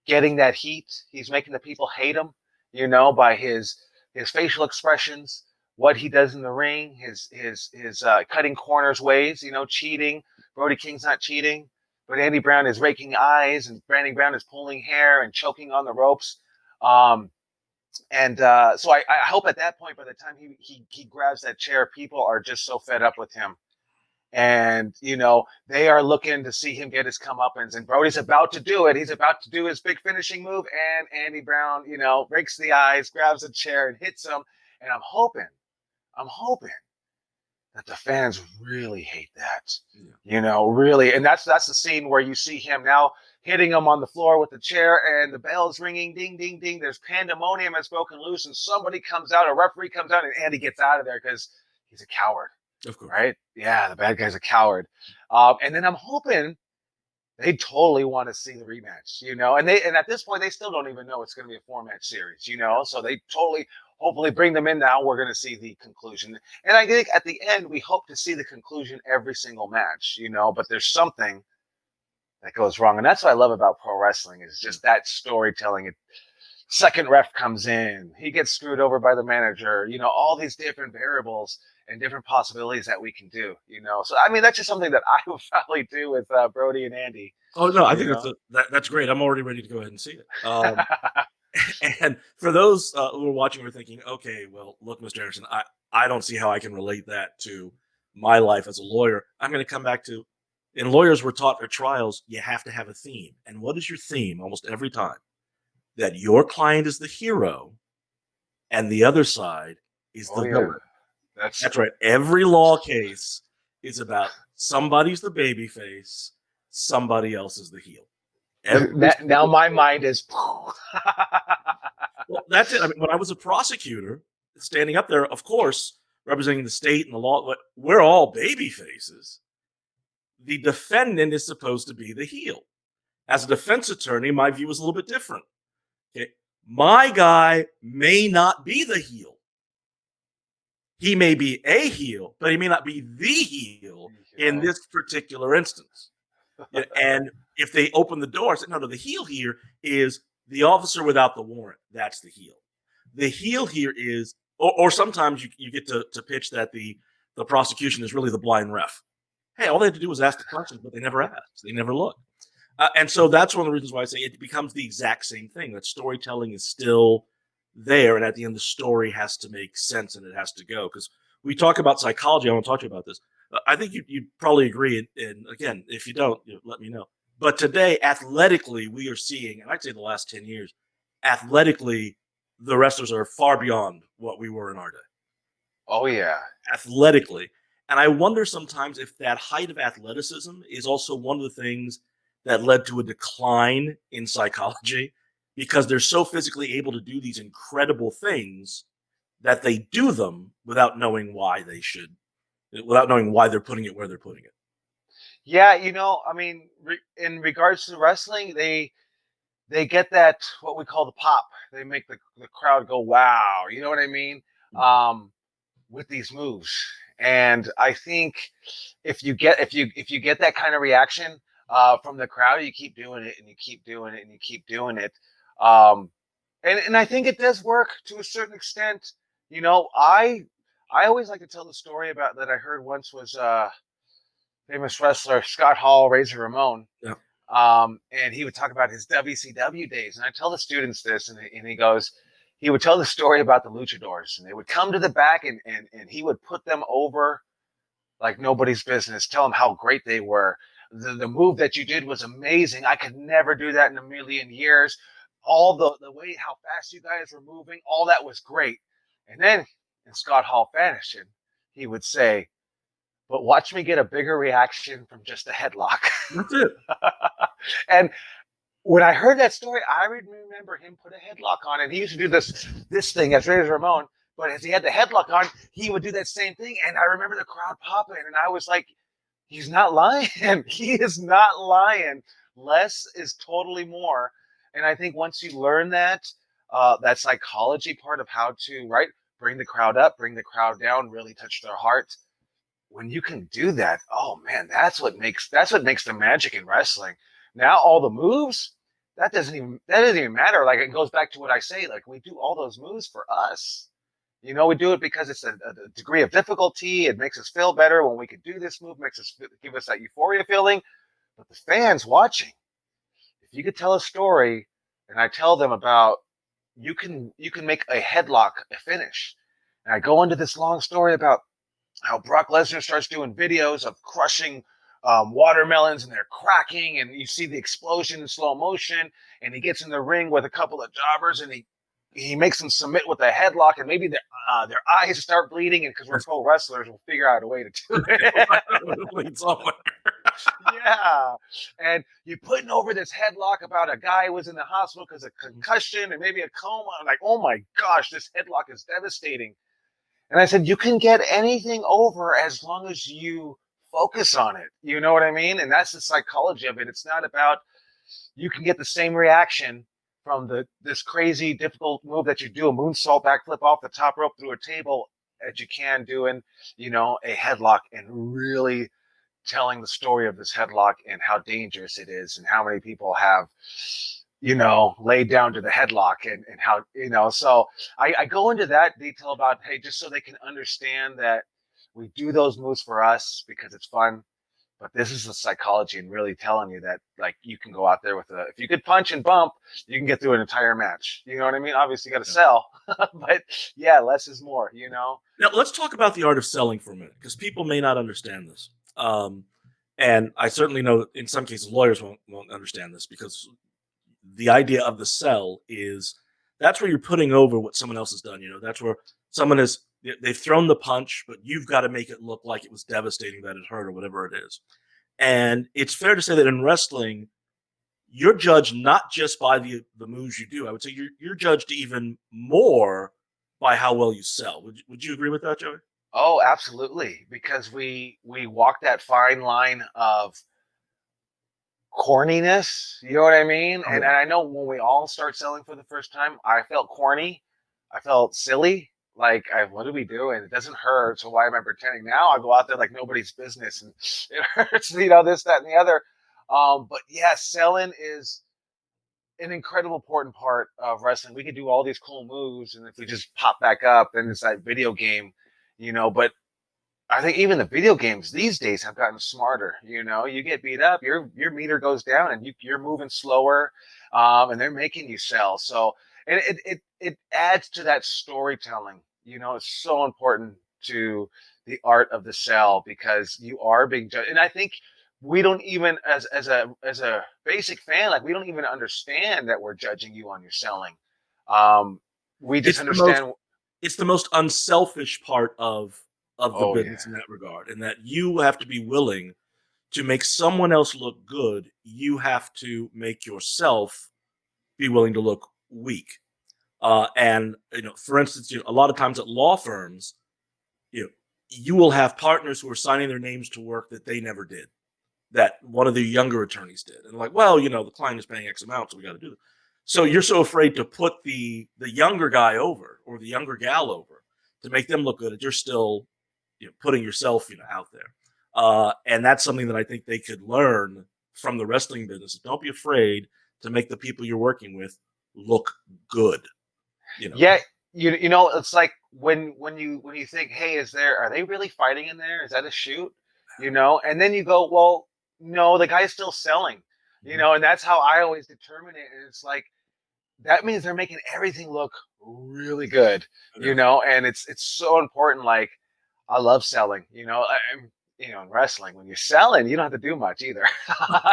S2: getting that heat. He's making the people hate him, you know, by his facial expressions, what he does in the ring, his cutting corners ways, you know, cheating. Brody King's not cheating, but Andy Brown is raking eyes, and Andy Brown is pulling hair and choking on the ropes. So I hope at that point, by the time he grabs that chair, people are just so fed up with him. And, you know, they are looking to see him get his comeuppance. And Brody's about to do it. He's about to do his big finishing move. And Andy Brown, you know, rakes the eyes, grabs a chair and hits him. And I'm hoping that the fans really hate that. Yeah. You know, really. And that's the scene where you see him now hitting him on the floor with the chair, and the bell's ringing, ding, ding, ding. There's pandemonium that's broken loose, and somebody comes out, a referee comes out, and Andy gets out of there because he's a coward.
S1: Of course.
S2: Right? Yeah, the bad guy's a coward. And then I'm hoping they totally want to see the rematch, you know, and at this point they still don't even know it's going to be a 4-match series, you know, so they totally hopefully bring them in. Now we're going to see the conclusion, and I think at the end we hope to see the conclusion every single match, you know, but there's something that goes wrong, and that's what I love about pro wrestling is just that storytelling. Second ref comes in, he gets screwed over by the manager, you know, all these different variables and different possibilities that we can do, you know. So I mean, that's just something that I would probably do with Brody and Andy.
S1: Oh no, I think that's great. I'm already ready to go ahead and see it. And for those who are watching, we're thinking, okay, well, look, Mr. Anderson, I don't see how I can relate that to my life as a lawyer. I'm going to come back to, in lawyers, we're taught for trials, you have to have a theme. And what is your theme almost every time? That your client is the hero and the other side is the villain. That's right. Every law case is about somebody's the baby face, somebody else is the heel. Every
S2: Now my mind is.
S1: Well, that's it. I mean, when I was a prosecutor, standing up there, of course, representing the state and the law, we're all baby faces. The defendant is supposed to be the heel. As a defense attorney, my view is a little bit different. Okay? My guy may not be the heel. He may be a heel, but he may not be the heel in this particular instance. And if they open the door, I say, no, the heel here is the officer without the warrant. That's the heel. The heel here is, or sometimes you get to pitch that the prosecution is really the blind ref. Hey, all they had to do was ask the questions, but they never asked. They never looked. And so that's one of the reasons why I say it becomes the exact same thing, that storytelling is still there. And at the end, the story has to make sense and it has to go. Because we talk about psychology. I want to talk to you about this. I think you'd probably agree. And again, if you don't, let me know. But today, athletically, we are seeing, and I'd say the last 10 years, athletically, the wrestlers are far beyond what we were in our day.
S2: Oh, yeah.
S1: Athletically. And I wonder sometimes if that height of athleticism is also one of the things that led to a decline in psychology, because they're so physically able to do these incredible things that they do them without knowing why they should, without knowing why they're putting it where they're putting it.
S2: Yeah, I mean, in regards to wrestling, they get that what we call the pop. They make the crowd go wow. You know what I mean? With these moves, and I think if you get that kind of reaction from the crowd, you keep doing it and you keep doing it and you keep doing it. And I think it does work to a certain extent. I always like to tell the story about that I heard once was famous wrestler Scott Hall, Razor Ramon.
S1: Yeah.
S2: And he would talk about his WCW days. And I tell the students this, and he would tell the story about the luchadors, and they would come to the back and he would put them over like nobody's business, tell them how great they were. The move that you did was amazing. I could never do that in a million years. All the way, how fast you guys were moving, all that was great. And then in Scott Hall fashion, he would say, but watch me get a bigger reaction from just a headlock.
S1: That's it.
S2: And when I heard that story, I remember him put a headlock on, and he used to do this thing as Razor Ramon. But as he had the headlock on, he would do that same thing. And I remember the crowd popping, and I was like, he's not lying. He is not lying. Less is totally more. And I think once you learn that psychology part of how to, right, bring the crowd up, bring the crowd down, really touch their heart. When you can do that, oh man, that's what makes the magic in wrestling. Now all the moves, that doesn't even matter. Like, it goes back to what I say, like, we do all those moves for us. We do it because it's a degree of difficulty. It makes us feel better when we can do this move, give us that euphoria feeling. But the fans watching, if you could tell a story, and I tell them about, you can make a headlock a finish. And I go into this long story about how Brock Lesnar starts doing videos of crushing watermelons, and they're cracking, and you see the explosion in slow motion, and he gets in the ring with a couple of jobbers, and he makes them submit with a headlock, and maybe their eyes start bleeding, and because we're pro wrestlers, we'll figure out a way to do it. Yeah. And you're putting over this headlock about a guy who was in the hospital because of concussion and maybe a coma. I'm like, oh my gosh, this headlock is devastating. And I said, you can get anything over as long as you focus on it. You know what I mean? And that's the psychology of it. It's not about, you can get the same reaction from this crazy, difficult move that you do, a moonsault backflip off the top rope through a table, as you can doing, a headlock, and really telling the story of this headlock and how dangerous it is and how many people have, laid down to the headlock and how, so I go into that detail about, hey, just so they can understand that we do those moves for us because it's fun. But this is the psychology, and really telling you that, like, you can go out there with if you could punch and bump, you can get through an entire match. You know what I mean? Obviously, you got to sell, but yeah, less is more. Now,
S1: let's talk about the art of selling for a minute, because people may not understand this. And I certainly know that in some cases lawyers won't understand this, because the idea of the sell is that's where you're putting over what someone else has done. That's where someone they've thrown the punch, but you've got to make it look like it was devastating, that it hurt, or whatever it is. And it's fair to say that in wrestling, you're judged not just by the moves you do. I would say you're judged even more by how well you sell. Would you agree with that, Joey?
S2: Oh, absolutely. Because we walk that fine line of corniness. You know what I mean?
S1: Oh,
S2: And
S1: yeah.
S2: I know when we all start selling for the first time, I felt corny. I felt silly. Like, what are we doing? It doesn't hurt, so why am I pretending? Now I go out there like nobody's business, and it hurts. This, that, and the other. But yeah, selling is an incredible important part of wrestling. We could do all these cool moves, and if we just pop back up, then it's that video game, But I think even the video games these days have gotten smarter. You get beat up, your meter goes down, and you're moving slower, and they're making you sell. So, and it adds to that storytelling. It's so important to the art of the sell because you are being judged. And I think we don't even, as a basic fan, like we don't even understand that we're judging you on your selling. We just
S1: It's the most
S2: understand.
S1: it's the most unselfish part of the
S2: Oh yeah.
S1: business in that regard, and that you have to be willing to make someone else look good. You have to make yourself be willing to look weak. And for instance, a lot of times at law firms, you know, you will have partners who are signing their names to work that they never did, that one of the younger attorneys did, and like, well, the client is paying X amount, so we got to do it. So you're so afraid to put the younger guy over or the younger gal over to make them look good that you're still putting yourself out there. And that's something that I think they could learn from the wrestling business. Don't be afraid to make the people you're working with look good.
S2: Yeah, it's like when you think, hey, are they really fighting in there? Is that a shoot? And then you go, well, no, the guy's still selling, and that's how I always determine it. And it's like that means they're making everything look really good,
S1: Yeah.
S2: and it's so important. Like I love selling, in wrestling, when you're selling, you don't have to do much either.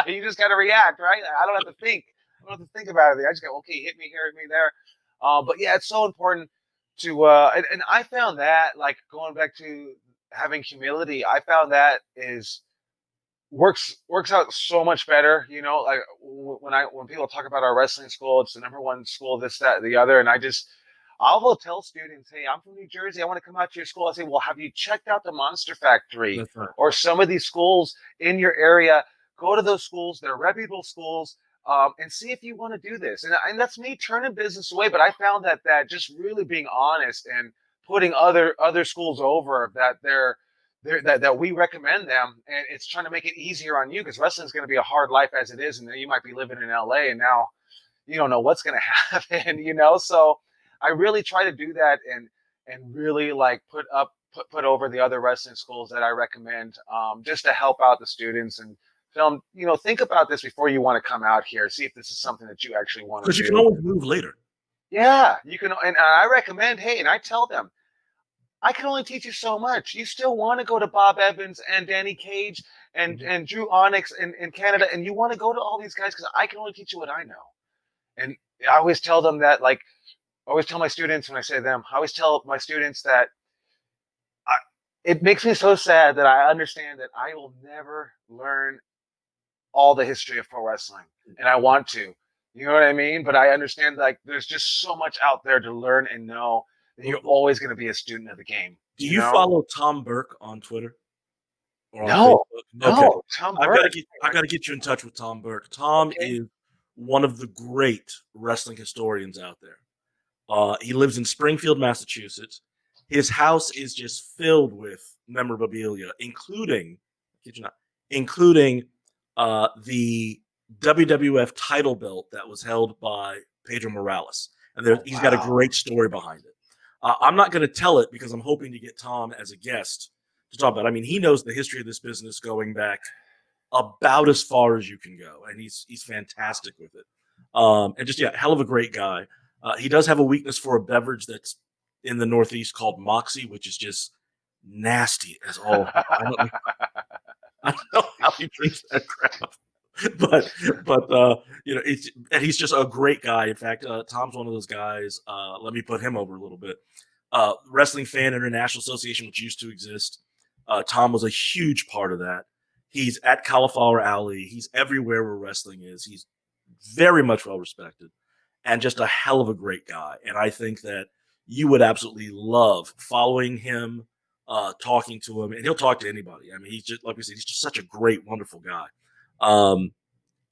S2: You just got to react, right? I don't have to think. I don't have to think about it. I just go, okay, hit me here, hit me there. But yeah, it's so important to, and I found that, like, going back to having humility, I found that is works out so much better. Like when people talk about our wrestling school, it's the number one school, this, that, the other, and I will tell students, hey, I'm from New Jersey. I want to come out to your school. I say, well, have you checked out the Monster Factory
S1: That's right.
S2: or some of these schools in your area? Go to those schools. They're reputable schools, and see if you want to do this. And that's me turning business away. But I found that just really being honest and putting other schools over, that that we recommend them, and it's trying to make it easier on you because wrestling is going to be a hard life as it is, and you might be living in LA, and now you don't know what's going to happen. So I really try to do that and really like put over the other wrestling schools that I recommend, just to help out the students and tell them, think about this before you want to come out here. See if this is something that you actually want to
S1: Because you can
S2: do.
S1: always move later.
S2: Yeah, you can, and I recommend. Hey, and I tell them, I can only teach you so much. You still want to go to Bob Evans and Danny Cage and Drew Onyx in Canada, and you want to go to all these guys because I can only teach you what I know. And I always tell them that, like, I always tell my students when I say them, I always tell my students that it makes me so sad that I understand that I will never learn all the history of pro wrestling, and I want to. You know what I mean? But I understand, like, there's just so much out there to learn and know that you're always going to be a student of the game.
S1: Do you follow Tom Burke on Twitter or on
S2: No,
S1: Facebook? Okay,
S2: no, Tom Burke.
S1: I got to get you in touch with Tom Burke. Tom
S2: Okay.
S1: is one of the great wrestling historians out there. He lives in Springfield, Massachusetts. His house is just filled with memorabilia, including the WWF title belt that was held by Pedro Morales, and he's got a great story behind it. I'm not going to tell it because I'm hoping to get Tom as a guest to talk about it. I mean, he knows the history of this business going back about as far as you can go, and he's fantastic with it. And just hell of a great guy. He does have a weakness for a beverage that's in the Northeast called Moxie, which is just nasty as all. I don't know how he drinks that crap, but and he's just a great guy. In fact, Tom's one of those guys. Let me put him over a little bit. Wrestling Fan International Association, which used to exist. Tom was a huge part of that. He's at Cauliflower Alley. He's everywhere where wrestling is. He's very much well respected, and just a hell of a great guy. And I think that you would absolutely love following him, talking to him, and he'll talk to anybody. I mean, he's just, like we said, he's just such a great, wonderful guy. Um,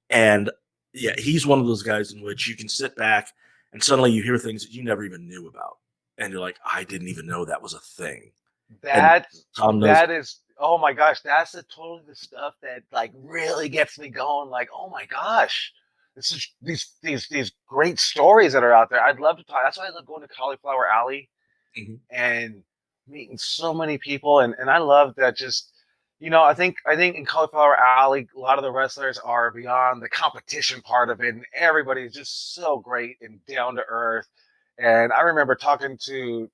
S1: and yeah, he's one of those guys in which you can sit back and suddenly you hear things that you never even knew about, and you're like, I didn't even know that was a thing. And
S2: That
S1: Tom knows.
S2: that is, oh my gosh, that's totally the stuff that like really gets me going. Like, oh my gosh, this is these great stories that are out there. I'd love to talk. That's why I love going to Cauliflower Alley
S1: Mhm.
S2: and meeting so many people. And I love that. Just, I think in Cauliflower Alley, a lot of the wrestlers are beyond the competition part of it, and everybody's just so great and down to earth. And I remember talking to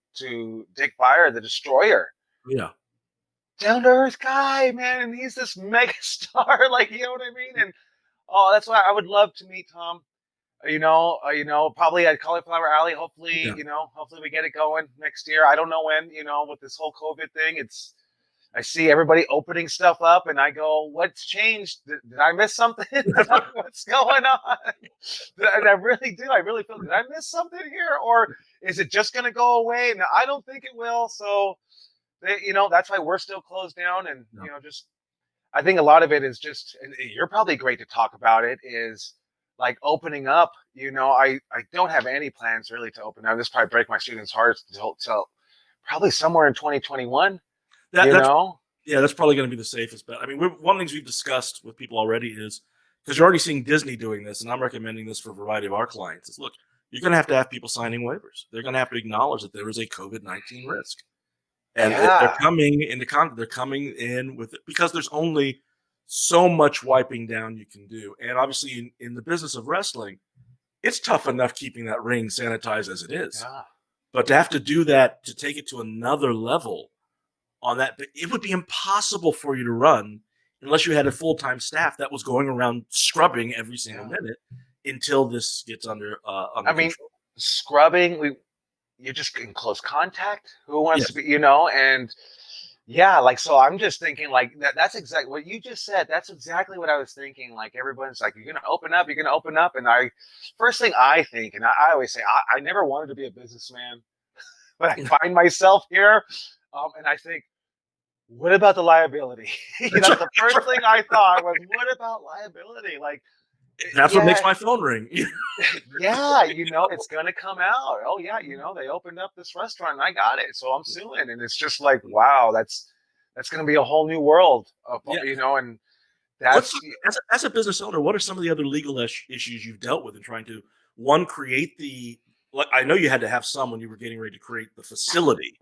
S2: Dick Beyer, the Destroyer,
S1: Yeah.
S2: down to earth guy, man, and he's this mega star, like, you know what I mean? And oh, that's why I would love to meet Tom. Probably at Cauliflower Alley. Hopefully,
S1: Yeah.
S2: hopefully we get it going next year. I don't know when. With this whole COVID thing, I see everybody opening stuff up, and I go, "What's changed? Did I miss something? What's going on?" And I really do. I really feel. Did I miss something here, or is it just going to go away? And I don't think it will. So, that's why we're still closed down, and
S1: Yeah.
S2: just I think a lot of it is just, and you're probably great to talk about it, is like opening up. I don't have any plans really to open up. This probably break my students' hearts till probably somewhere in 2021.
S1: That,
S2: You
S1: that's
S2: know,
S1: Yeah, that's probably going to be the safest bet. I mean, one of the things we've discussed with people already is, because you're already seeing Disney doing this, and I'm recommending this for a variety of our clients. Is, look, you're going to have people signing waivers. They're going to have to acknowledge that there is a COVID-19 risk, and they're
S2: yeah,
S1: coming into they're coming in with it because there's only so much wiping down you can do, and obviously in the business of wrestling, it's tough enough keeping that ring sanitized as it is,
S2: yeah,
S1: but to have to do that, to take it to another level on that, it would be impossible for you to run unless you had a full-time staff that was going around scrubbing every single
S2: yeah.
S1: minute until this gets
S2: I
S1: under
S2: mean,
S1: control.
S2: scrubbing. You're just in close contact. Who wants to
S1: Yes.
S2: be, and yeah, like, so I'm just thinking like that's exactly what you just said. That's exactly what I was thinking. Like, everyone's like, you're gonna open up. And first thing I think, and I always say, I never wanted to be a businessman, but I find myself here. And I think, what about the liability?
S1: That's
S2: That's
S1: right.
S2: the first thing I thought was, what about liability? Like,
S1: That's what makes
S2: yeah,
S1: my phone ring.
S2: yeah, it's gonna come out. Oh yeah, they opened up this restaurant and I got it, so I'm suing. And it's just like, wow, that's gonna be a whole new world of,
S1: Yeah.
S2: and
S1: Let's
S2: that's
S1: talk, as a business owner, what are some of the other legal issues you've dealt with in trying to, one, create the, like, I know you had to have some when you were getting ready to create the facility,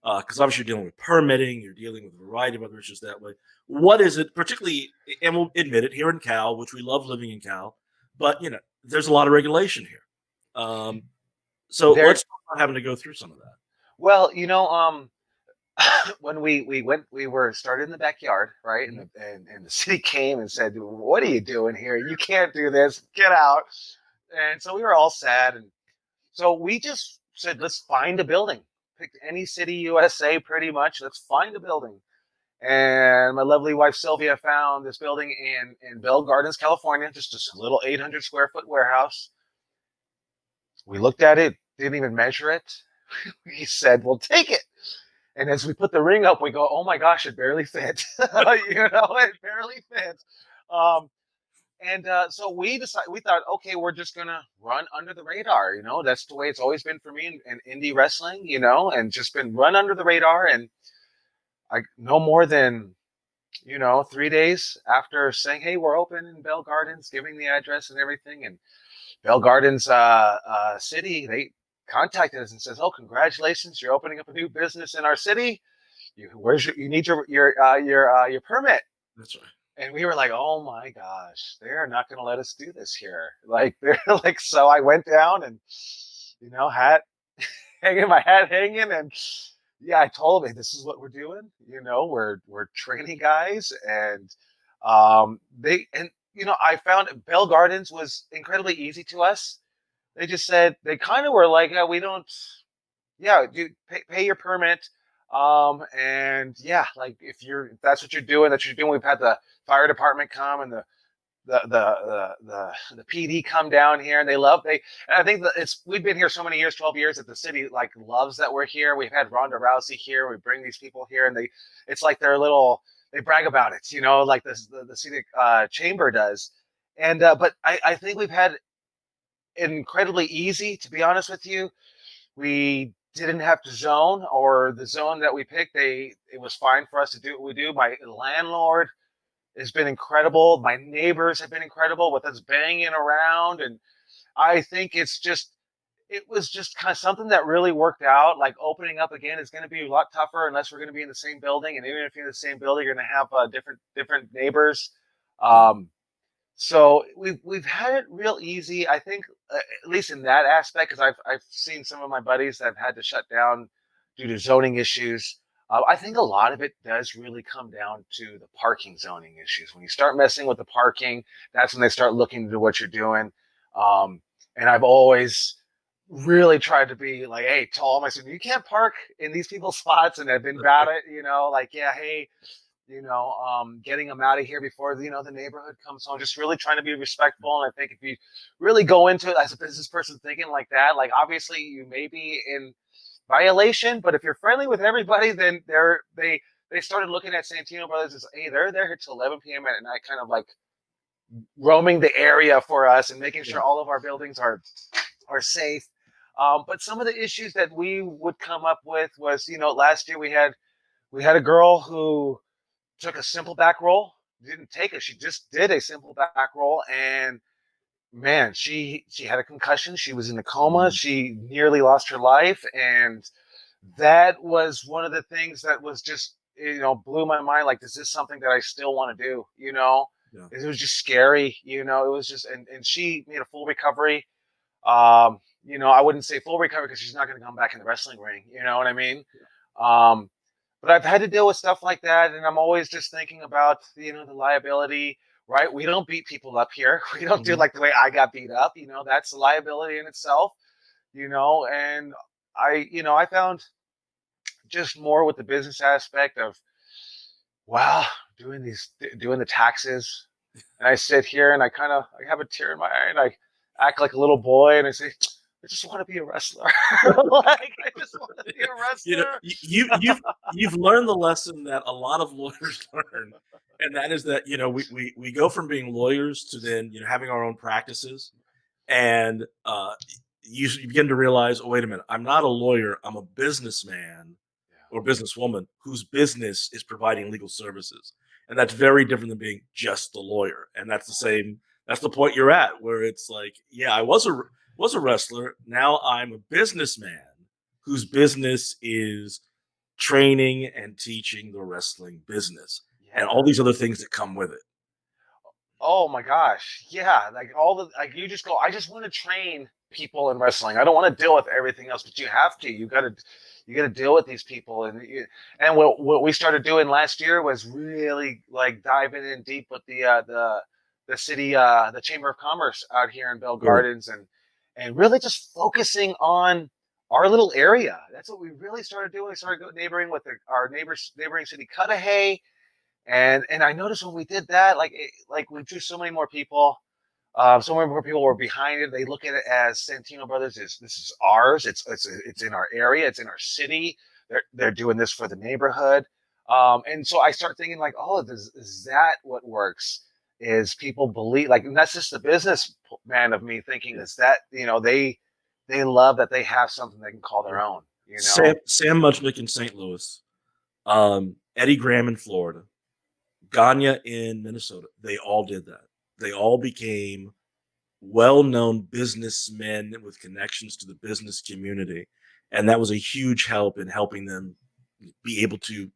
S1: because obviously you're dealing with permitting, you're dealing with a variety of other issues that way. What is it, particularly, and we'll admit it, here in Cal, which we love living in Cal, but there's a lot of regulation here. Um, so
S2: there.
S1: let's talk about having to go through some of that.
S2: Well, when we were started in the backyard, right? And
S1: Mhm.
S2: the city came and said, "What are you doing here? You can't do this. Get out." And so we were all sad, and so we just said, "Let's find a building. Picked any city, USA, pretty much. Let's find a building." And my lovely wife Sylvia found this building in Bell Gardens, California, just this little 800 square foot warehouse. We looked at it, didn't even measure it. We said, "We'll take it." And as we put the ring up, we go, "Oh my gosh, it barely fit." It barely fit. Um, and so we thought, okay, we're just gonna run under the radar. That's the way it's always been for me in indie wrestling. And just been run under the radar. And I no more than 3 days after saying, "Hey, we're open in Bell Gardens," giving the address and everything, and Bell Gardens city, they contacted us and says, "Oh, congratulations, you're opening up a new business in our city. You need your permit."
S1: That's right.
S2: And we were like, "Oh my gosh, they're not going to let us do this here." Like, they're like, so I went down and hat hanging, my hat hanging, and yeah, I told them, "Hey, this is what we're doing. We're training guys." And I found Bell Gardens was incredibly easy to us. They just said, they kind of were like, "Yeah, we don't, yeah, dude, pay your permit." And yeah, like, if that's what you're doing, we've had the fire department come and the the PD come down here, and and I think that we've been here so many years, 12 years, that the city like loves that we're here. We've had Ronda Rousey here. We bring these people here, and it's like they brag about it, like the city chamber does. And but I think we've had incredibly easy, to be honest with you. We didn't have to zone, or the zone that we picked, it was fine for us to do what we do. My landlord has been incredible. My neighbors have been incredible with us banging around. And I think it was just kind of something that really worked out. Like opening up again is going to be a lot tougher unless we're going to be in the same building. And even if you're in the same building, you're going to have different neighbors. So we've had it real easy, I think, at least in that aspect, because I've seen some of my buddies that have had to shut down due to zoning issues. I think a lot of it does really come down to the parking zoning issues. When you start messing with the parking, that's when they start looking into what you're doing. And I've always really tried to be like, hey, to all my students, you can't park in these people's spots, and I've been about it, like, yeah, hey, getting them out of here before the neighborhood comes home. Just really trying to be respectful. And I think if you really go into it as a business person thinking like that, like obviously you may be in violation, but if you're friendly with everybody, then they started looking at Santino Brothers as, hey, they're there till 11 p.m. at night, kind of like roaming the area for us and making sure all of our buildings are safe. But some of the issues that we would come up with was, last year we had a girl who took a simple back roll. Didn't take it. She just did a simple back roll, and man, she had a concussion. She was in a coma. She nearly lost her life, and that was one of the things that was just blew my mind. Like, is this something that I still want to do?
S1: Yeah.
S2: It was just scary. It was just, and she made a full recovery. I wouldn't say full recovery because she's not going to come back in the wrestling ring. You know what I mean? But I've had to deal with stuff like that, and I'm always just thinking about the liability. Right? We don't beat people up here. We don't do like the way I got beat up. That's a liability in itself. And I found just more with the business aspect of, wow, doing the taxes, and I sit here and I have a tear in my eye, and I act like a little boy, and I say, I just want to be a wrestler. Like, I just want to be a wrestler.
S1: You've learned the lesson that a lot of lawyers learn, and that is that we go from being lawyers to then having our own practices, and you begin to realize, oh, wait a minute, I'm not a lawyer, I'm a businessman or businesswoman whose business is providing legal services, and that's very different than being just the lawyer. And that's the point you're at, where it's like, yeah, I was a wrestler. Now I'm a businessman whose business is training and teaching the wrestling business and all these other things that come with it.
S2: Oh my gosh. Yeah. Like you just go, I just want to train people in wrestling. I don't want to deal with everything else, but you have to. You got to deal with these people. And what we started doing last year was really like diving in deep with the city, the Chamber of Commerce out here in Bell Gardens, and really just focusing on our little area. That's what we really started doing. We started neighboring with our neighboring city, Cudahy. And I noticed when we did that, like we drew so many more people. So many more people were behind it. They look at it as Santino Brothers this is ours. It's in our area. It's in our city. They're doing this for the neighborhood. And so I start thinking like, oh, is that what works? Is people believe, like, and that's just the business man of me thinking is that they love that they have something they can call their own.
S1: Sam Muchnick in St. Louis, Eddie Graham in Florida, Gagne in Minnesota. They all did that. They all became well-known businessmen with connections to the business community, and that was a huge help in helping them be able to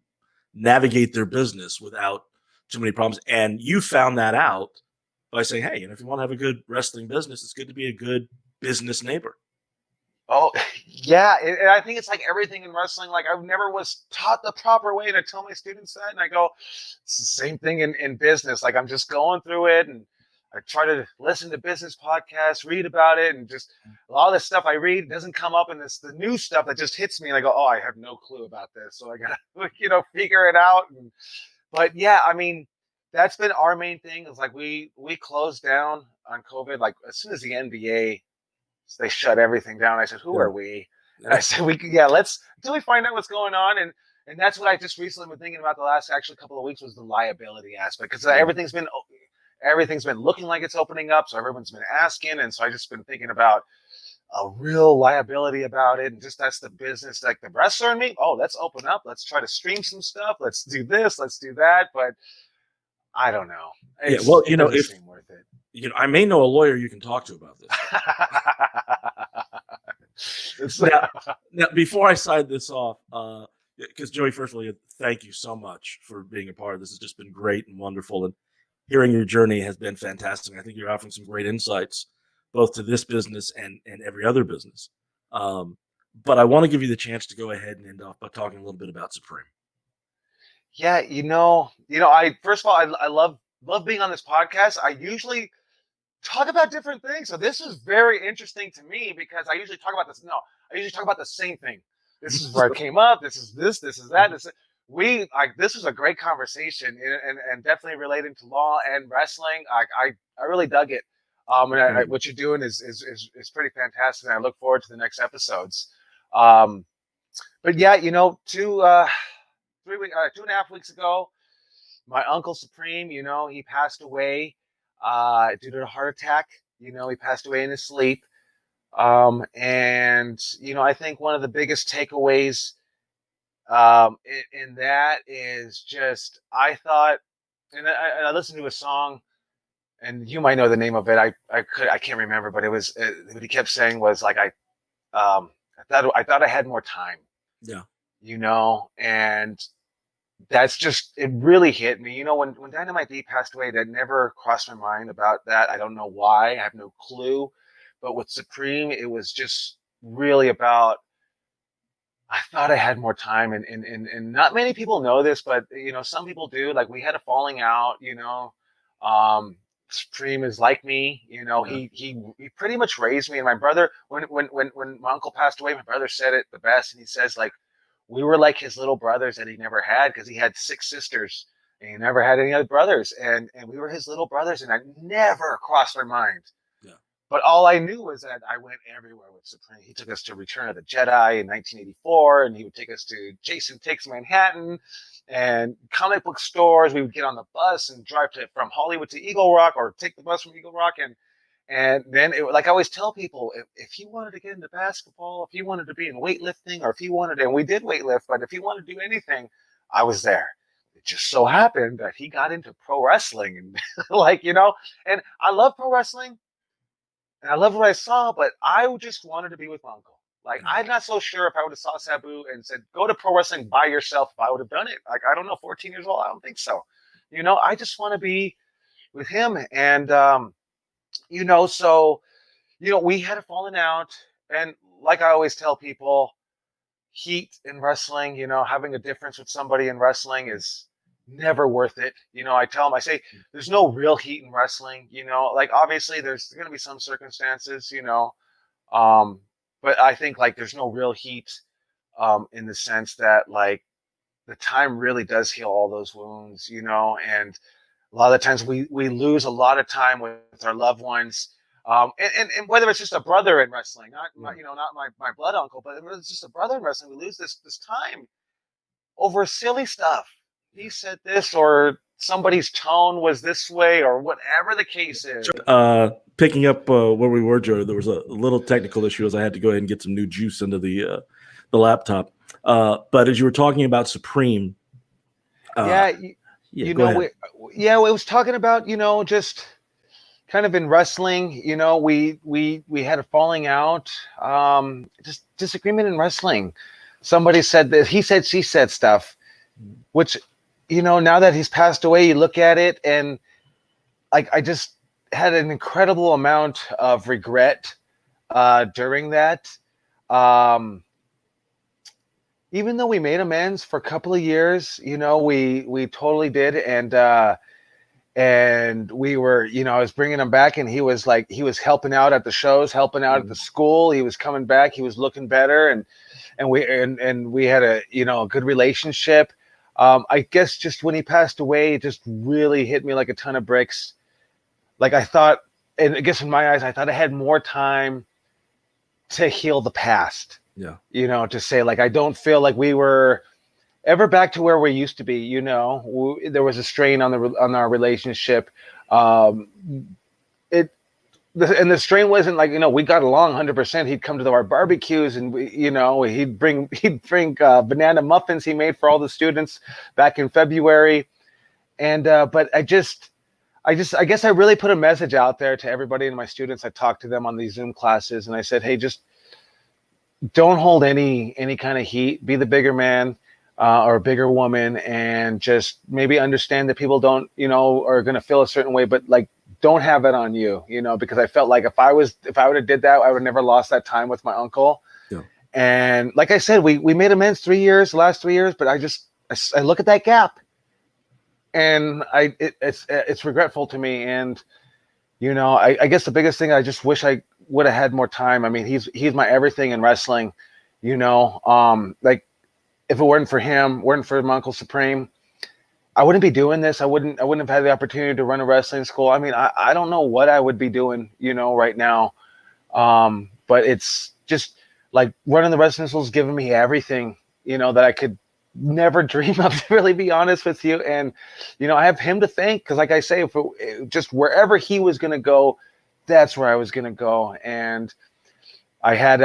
S1: navigate their business without too many problems. And you found that out by saying, hey, if you want to have a good wrestling business, it's good to be a good business neighbor.
S2: Oh, yeah. And I think it's like everything in wrestling. Like, I never was taught the proper way, and I tell my students that, and I go, it's the same thing in business. Like, I'm just going through it, and I try to listen to business podcasts, read about it, and just a lot of this stuff I read doesn't come up in the new stuff that just hits me, and I go, oh, I have no clue about this. So I got to, figure it out. But yeah, I mean, that's been our main thing. Is like we closed down on COVID. Like as soon as the NBA, they shut everything down. I said, who
S1: Yeah.
S2: are we? And I said, let's until we find out what's going on. And that's what I just recently been thinking about the last actually couple of weeks was the liability aspect because everything's been looking like it's opening up, so everyone's been asking, and so I just been thinking about a real liability about it, and just that's the business. Like the wrestler and me, oh, let's open up, let's try to stream some stuff, let's do this, let's do that, but I don't know.
S1: Yeah, well,
S2: It doesn't seem worth it.
S1: I may know a lawyer you can talk to about this. Now, before I sign this off, because Joey, first of all, thank you so much for being a part of this. It's just been great and wonderful, and hearing your journey has been fantastic. I think you're offering some great insights, both to this business and every other business. But I want to give you the chance to go ahead and end off by talking a little bit about Supreme.
S2: Yeah, I first of all, I love being on this podcast. I usually talk about different things, so this is very interesting to me because I usually talk about this. No, I usually talk about the same thing. This is where I came up. This is that. This was a great conversation and definitely relating to law and wrestling. I really dug it. What you're doing is pretty fantastic. And I look forward to the next episodes. But yeah, 2.5 weeks ago, my uncle Supreme, he passed away due to a heart attack. He passed away in his sleep. And I think one of the biggest takeaways in that is just I thought, and I listened to a song, and you might know the name of it. I can't remember, but it was what he kept saying was like I thought I had more time.
S1: Yeah.
S2: And that's just it really hit me. When Dynamite D passed away, that never crossed my mind about that. I don't know why. I have no clue. But with Supreme, it was just really about I thought I had more time, and not many people know this, but some people do. Like we had a falling out. Supreme is like me. He pretty much raised me, and my brother. When my uncle passed away, my brother said it the best, and he says like we were like his little brothers that he never had because he had 6 sisters and he never had any other brothers, and we were his little brothers, and I never crossed my mind. But all I knew was that I went everywhere with Supreme. He took us to Return of the Jedi in 1984, and he would take us to Jason Takes Manhattan and comic book stores. We would get on the bus and drive from Hollywood to Eagle Rock, or take the bus from Eagle Rock. And then, like I always tell people, if you wanted to get into basketball, if you wanted to be in weightlifting, or if you wanted to, and we did weightlift, but if you wanted to do anything, I was there. It just so happened that he got into pro wrestling, and and I love pro wrestling. And I love what I saw, but I just wanted to be with my uncle. Like, I'm not so sure if I would have saw Sabu and said, go to pro wrestling by yourself, if I would have done it. Like, I don't know, 14 years old, I don't think so. I just want to be with him. And, we had a falling out. And like I always tell people, heat in wrestling, having a difference with somebody in wrestling is never worth it. I tell them, I say, there's no real heat in wrestling, like obviously there's going to be some circumstances, but I think like there's no real heat in the sense that like the time really does heal all those wounds, and a lot of the times we lose a lot of time with our loved ones. And whether it's just a brother in wrestling, not my blood uncle, but if it's just a brother in wrestling, we lose this time over silly stuff. He said this, or somebody's tone was this way, or whatever the case is.
S1: Picking up where we were, Joe, there was a little technical issue as I had to go ahead and get some new juice into the laptop. But as you were talking about Supreme,
S2: it was talking about just kind of in wrestling. We had a falling out, just disagreement in wrestling. Somebody said that he said she said stuff, which. Now that he's passed away, you look at it and like I just had an incredible amount of regret during that. Even though we made amends for a couple of years, we totally did. And we were, I was bringing him back, and he was helping out at the shows, helping out at the school. He was coming back. He was looking better. And we had a, a good relationship. I guess just when he passed away, it just really hit me like a ton of bricks. Like I thought, and I guess in my eyes, I thought I had more time to heal the past.
S1: Yeah.
S2: You know, to say like I don't feel like we were ever back to where we used to be. You know, there was a strain on our relationship. Um, and the strain wasn't like, you know, we got along 100%. He'd come to our barbecues, and he'd bring banana muffins he made for all the students back in February. And but I guess I really put a message out there to everybody and my students. I talked to them on these Zoom classes, and I said, hey, just don't hold any kind of heat. Be the bigger man or a bigger woman, and just maybe understand that people don't, are going to feel a certain way, but like, don't have it on you, because I felt like if I would have did that, I would have never lost that time with my uncle.
S1: Yeah.
S2: And like I said, we made amends the last 3 years, but I look at that gap, and it's regretful to me. And, I guess the biggest thing, I just wish I would have had more time. I mean, he's my everything in wrestling, like if it weren't for him, weren't for my Uncle Supreme, I wouldn't be doing this. I wouldn't have had the opportunity to run a wrestling school. I mean, I don't know what I would be doing, right now. But it's just like running the wrestling school is giving me everything, that I could never dream of, to really be honest with you. And, I have him to thank, because like I say, just wherever he was going to go, that's where I was going to go. And I had,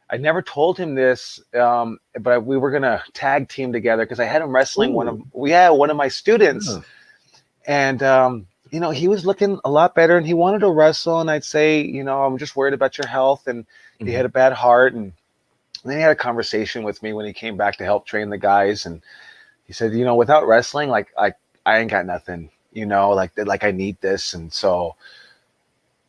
S2: I never told him this, but we were gonna tag team together because I had him wrestling one of my students, and he was looking a lot better, and he wanted to wrestle. And I'd say, I'm just worried about your health, and he had a bad heart. And then he had a conversation with me when he came back to help train the guys, and he said, without wrestling, like I ain't got nothing, like I need this. And so,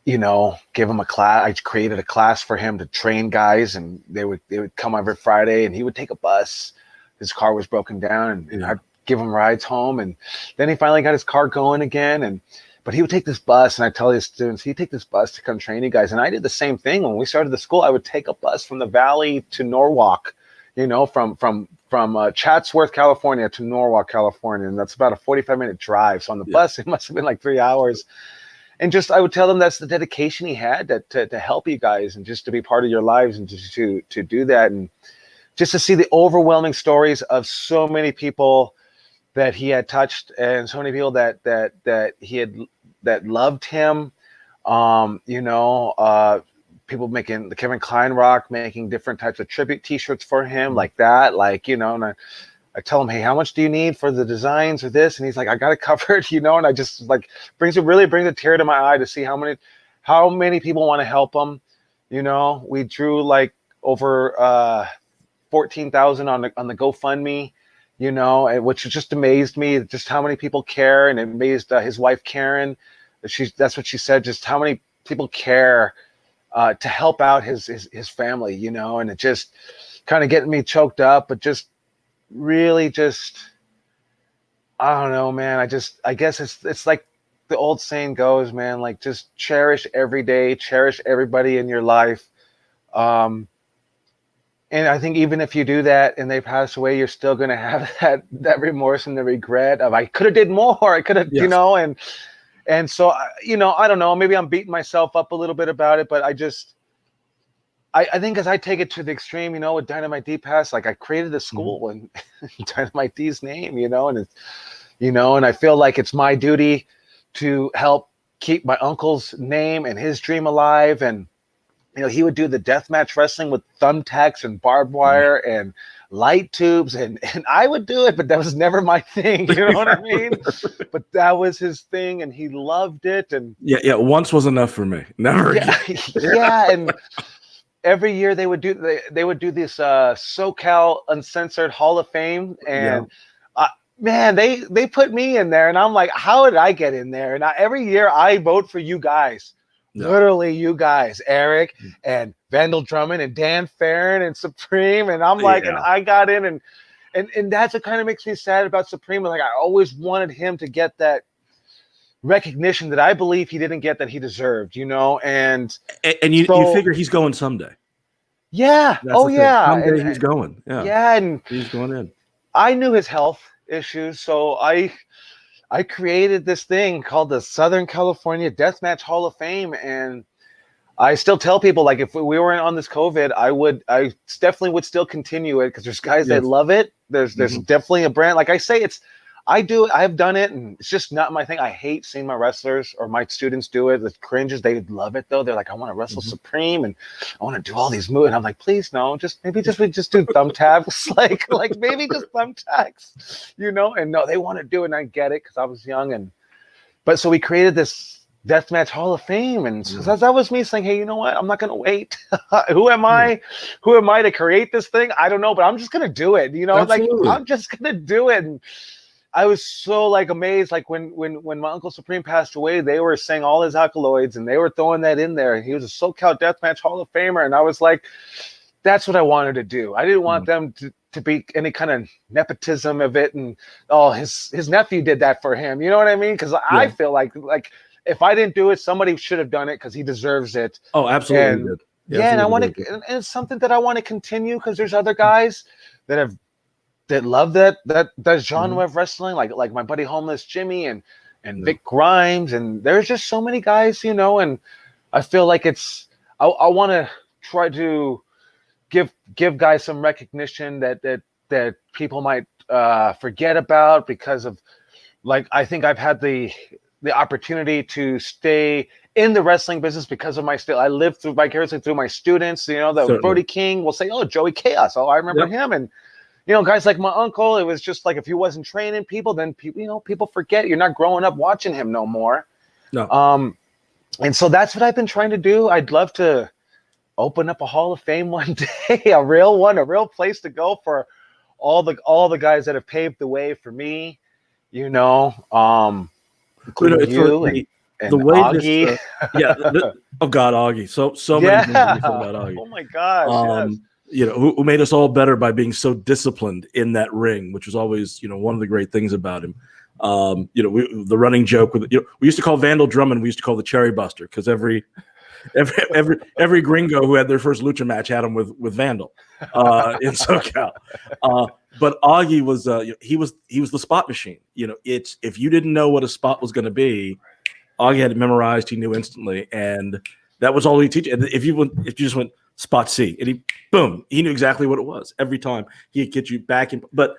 S2: give him a class. I created a class for him to train guys, and they would come every Friday, and he would take a bus. His car was broken down, and I'd give him rides home. And then he finally got his car going again. But he would take this bus, and I tell his students, he'd take this bus to come train you guys. And I did the same thing when we started the school. I would take a bus from the Valley to Norwalk, from Chatsworth, California to Norwalk, California, and that's about a 45-minute drive. So on the bus, it must have been like 3 hours. And just, I would tell them that's the dedication he had to help you guys, and just to be part of your lives, and just to do that. And just to see the overwhelming stories of so many people that he had touched, and so many people that he had, that loved him. People making the Kevin Klein Rock, making different types of tribute t-shirts for him, like that, and I tell him, hey, how much do you need for the designs or this? And he's like, I got it covered, and I just like brings a tear to my eye to see how many people want to help him. We drew like over 14,000 on the GoFundMe, which just amazed me, just how many people care. And it amazed his wife, Karen. That's what she said, just how many people care to help out his family, and it just kind of getting me choked up, but just really just, I don't know, man. I guess it's like the old saying goes, man, like just cherish every day, cherish everybody in your life. And I think even if you do that and they pass away, you're still going to have that remorse and the regret of, I could have did more. I could have, and so, I don't know, maybe I'm beating myself up a little bit about it, but I think as I take it to the extreme, with Dynamite D Pass, like I created a school in Dynamite D's name, and it's, and I feel like it's my duty to help keep my uncle's name and his dream alive. And, he would do the deathmatch wrestling with thumbtacks and barbed wire and light tubes, and I would do it, but that was never my thing. You know what I mean? But that was his thing, and he loved it. And
S1: once was enough for me. Never again.
S2: And every year they would do this SoCal Uncensored Hall of Fame, and man, they put me in there, and I'm like, how did I get in there? And every year I vote for you guys. Literally, you guys, Eric and Vandal Drummond and Dan Farron and Supreme, and I'm like, and I got in, and that's what kind of makes me sad about Supreme. Like, I always wanted him to get that recognition that I believe he didn't get, that he deserved, and
S1: you figure he's going someday.
S2: Yeah.
S1: Someday he's going. Yeah.
S2: And
S1: he's going in.
S2: I knew his health issues, so I created this thing called the Southern California Deathmatch Hall of Fame, and I still tell people, like, if we weren't on this COVID, I definitely would still continue it, because there's guys that
S1: Yes.
S2: love it. There's
S1: Mhm.
S2: definitely a brand. Like I say, I've done it, and it's just not my thing. I hate seeing my wrestlers or my students do it. The cringes, they love it though. They're like, I want to wrestle
S1: Mhm.
S2: Supreme, and I want to do all these moves. And I'm like, please no, we just do thumbtacks, like maybe just thumbtacks, And no, they want to do it, and I get it, because I was young, but so we created this Deathmatch Hall of Fame, and so
S1: Yeah.
S2: that was me saying, hey, you know what? I'm not gonna wait. Who am
S1: Yeah.
S2: I? Who am I to create this thing? I don't know, but I'm just gonna do it. Like,
S1: Absolutely.
S2: I'm just gonna do it. And I was so, like, amazed. Like, when my Uncle Supreme passed away, they were saying all his accolades, and they were throwing that in there. He was a SoCal Deathmatch Hall of Famer, and I was like, that's what I wanted to do. I didn't want
S1: Yeah.
S2: them to be any kind of nepotism of it, and oh, his nephew did that for him. You know what I mean? Because I
S1: Yeah.
S2: feel like if I didn't do it, somebody should have done it, because he deserves it.
S1: Oh, absolutely. He
S2: And
S1: did. He
S2: yeah, and I
S1: absolutely
S2: want
S1: did.
S2: to, and it's something that I want to continue, because there's other guys that love that
S1: Mhm.
S2: genre of wrestling, like my buddy Homeless Jimmy, and
S1: Yeah.
S2: Vic Grimes, and there's just so many guys, and I feel like I want to try to give guys some recognition that people might forget about, because of, like, I think I've had the opportunity to stay in the wrestling business because of my still. I lived through vicariously through my students. The
S1: Certainly.
S2: Brody King will say, "Oh, Joey KAOS. Oh, I remember
S1: Yep.
S2: him." And guys like my uncle. It was just like, if he wasn't training people, then people forget. You're not growing up watching him no more.
S1: No.
S2: And so that's what I've been trying to do. I'd love to open up a Hall of Fame one day, a real one, a real place to go for all the guys that have paved the way for me, including
S1: It's for
S2: you
S1: the
S2: and
S1: way this.
S2: Augie.
S1: Yeah. Oh God, Augie. So many things to be said
S2: Yeah.
S1: about Augie.
S2: Oh my gosh. Yes.
S1: Um, who made us all better by being so disciplined in that ring, which was always, one of the great things about him. The running joke with, we used to call Vandal Drummond, we used to call the Cherry Buster, because every gringo who had their first lucha match had him with Vandal in SoCal. But Augie was, he was the spot machine. It's, if you didn't know what a spot was going to be, Augie had it memorized. He knew instantly, and that was all he teach. And if you just went spot C, and he knew exactly what it was every time. He'd get you back in. But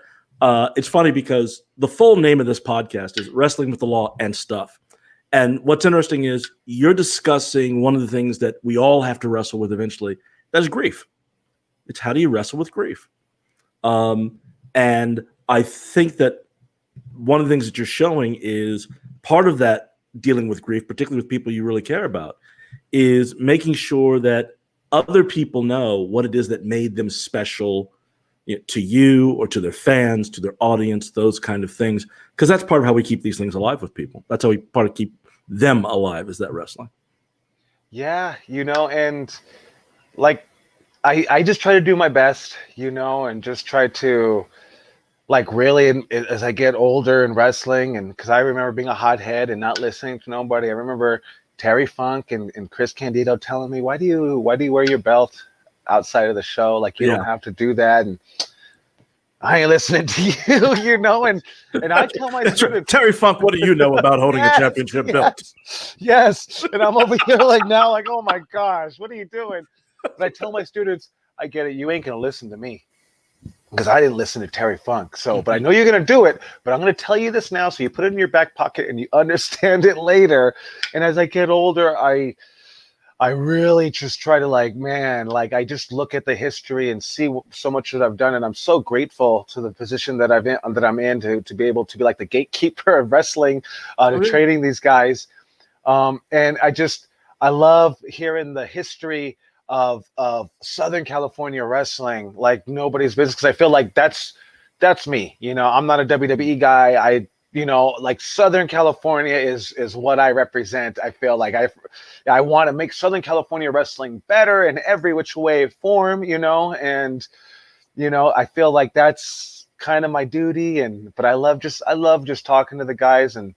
S1: it's funny, because the full name of this podcast is Wrestling with the Law and Stuff. And what's interesting is you're discussing one of the things that we all have to wrestle with eventually. That's grief. It's how do you wrestle with grief? And I think that one of the things that you're showing is part of that dealing with grief, particularly with people you really care about, is making sure that other people know what it is that made them special, to you or to their fans, to their audience, those kind of things. Because that's part of how we keep these things alive with people. That's how we part of keep them alive, is that wrestling.
S2: Yeah. And like, I just try to do my best, and just try to, like, really, as I get older in wrestling, and because I remember being a hothead and not listening to nobody. I remember Terry Funk and Chris Candido telling me, why do you wear your belt outside of the show? Like, you don't
S1: Yeah.
S2: have to do that. And I ain't listening to you, and I tell my
S1: That's right.
S2: students,
S1: Terry Funk, what do you know about holding a
S2: yes,
S1: championship belt?
S2: yes. And I'm over here like, now, like, oh my gosh, what are you doing? But I tell my students, I get it. You ain't gonna listen to me, because I didn't listen to Terry Funk. So, but I know you're going to do it, but I'm going to tell you this now, so you put it in your back pocket and you understand it later. And as I get older, I really just try to, like, man, like, I just look at the history and see so much that I've done. And I'm so grateful to the position that I'm in to be able to be like the gatekeeper of wrestling, to
S1: Oh, yeah.
S2: training these guys. And I love hearing the history of Southern California wrestling like nobody's business, because I feel like that's me. I'm not a WWE guy. Like, Southern California is what I represent. I feel like I want to make Southern California wrestling better in every which way form, and I feel like that's kind of my duty. But I love just talking to the guys, and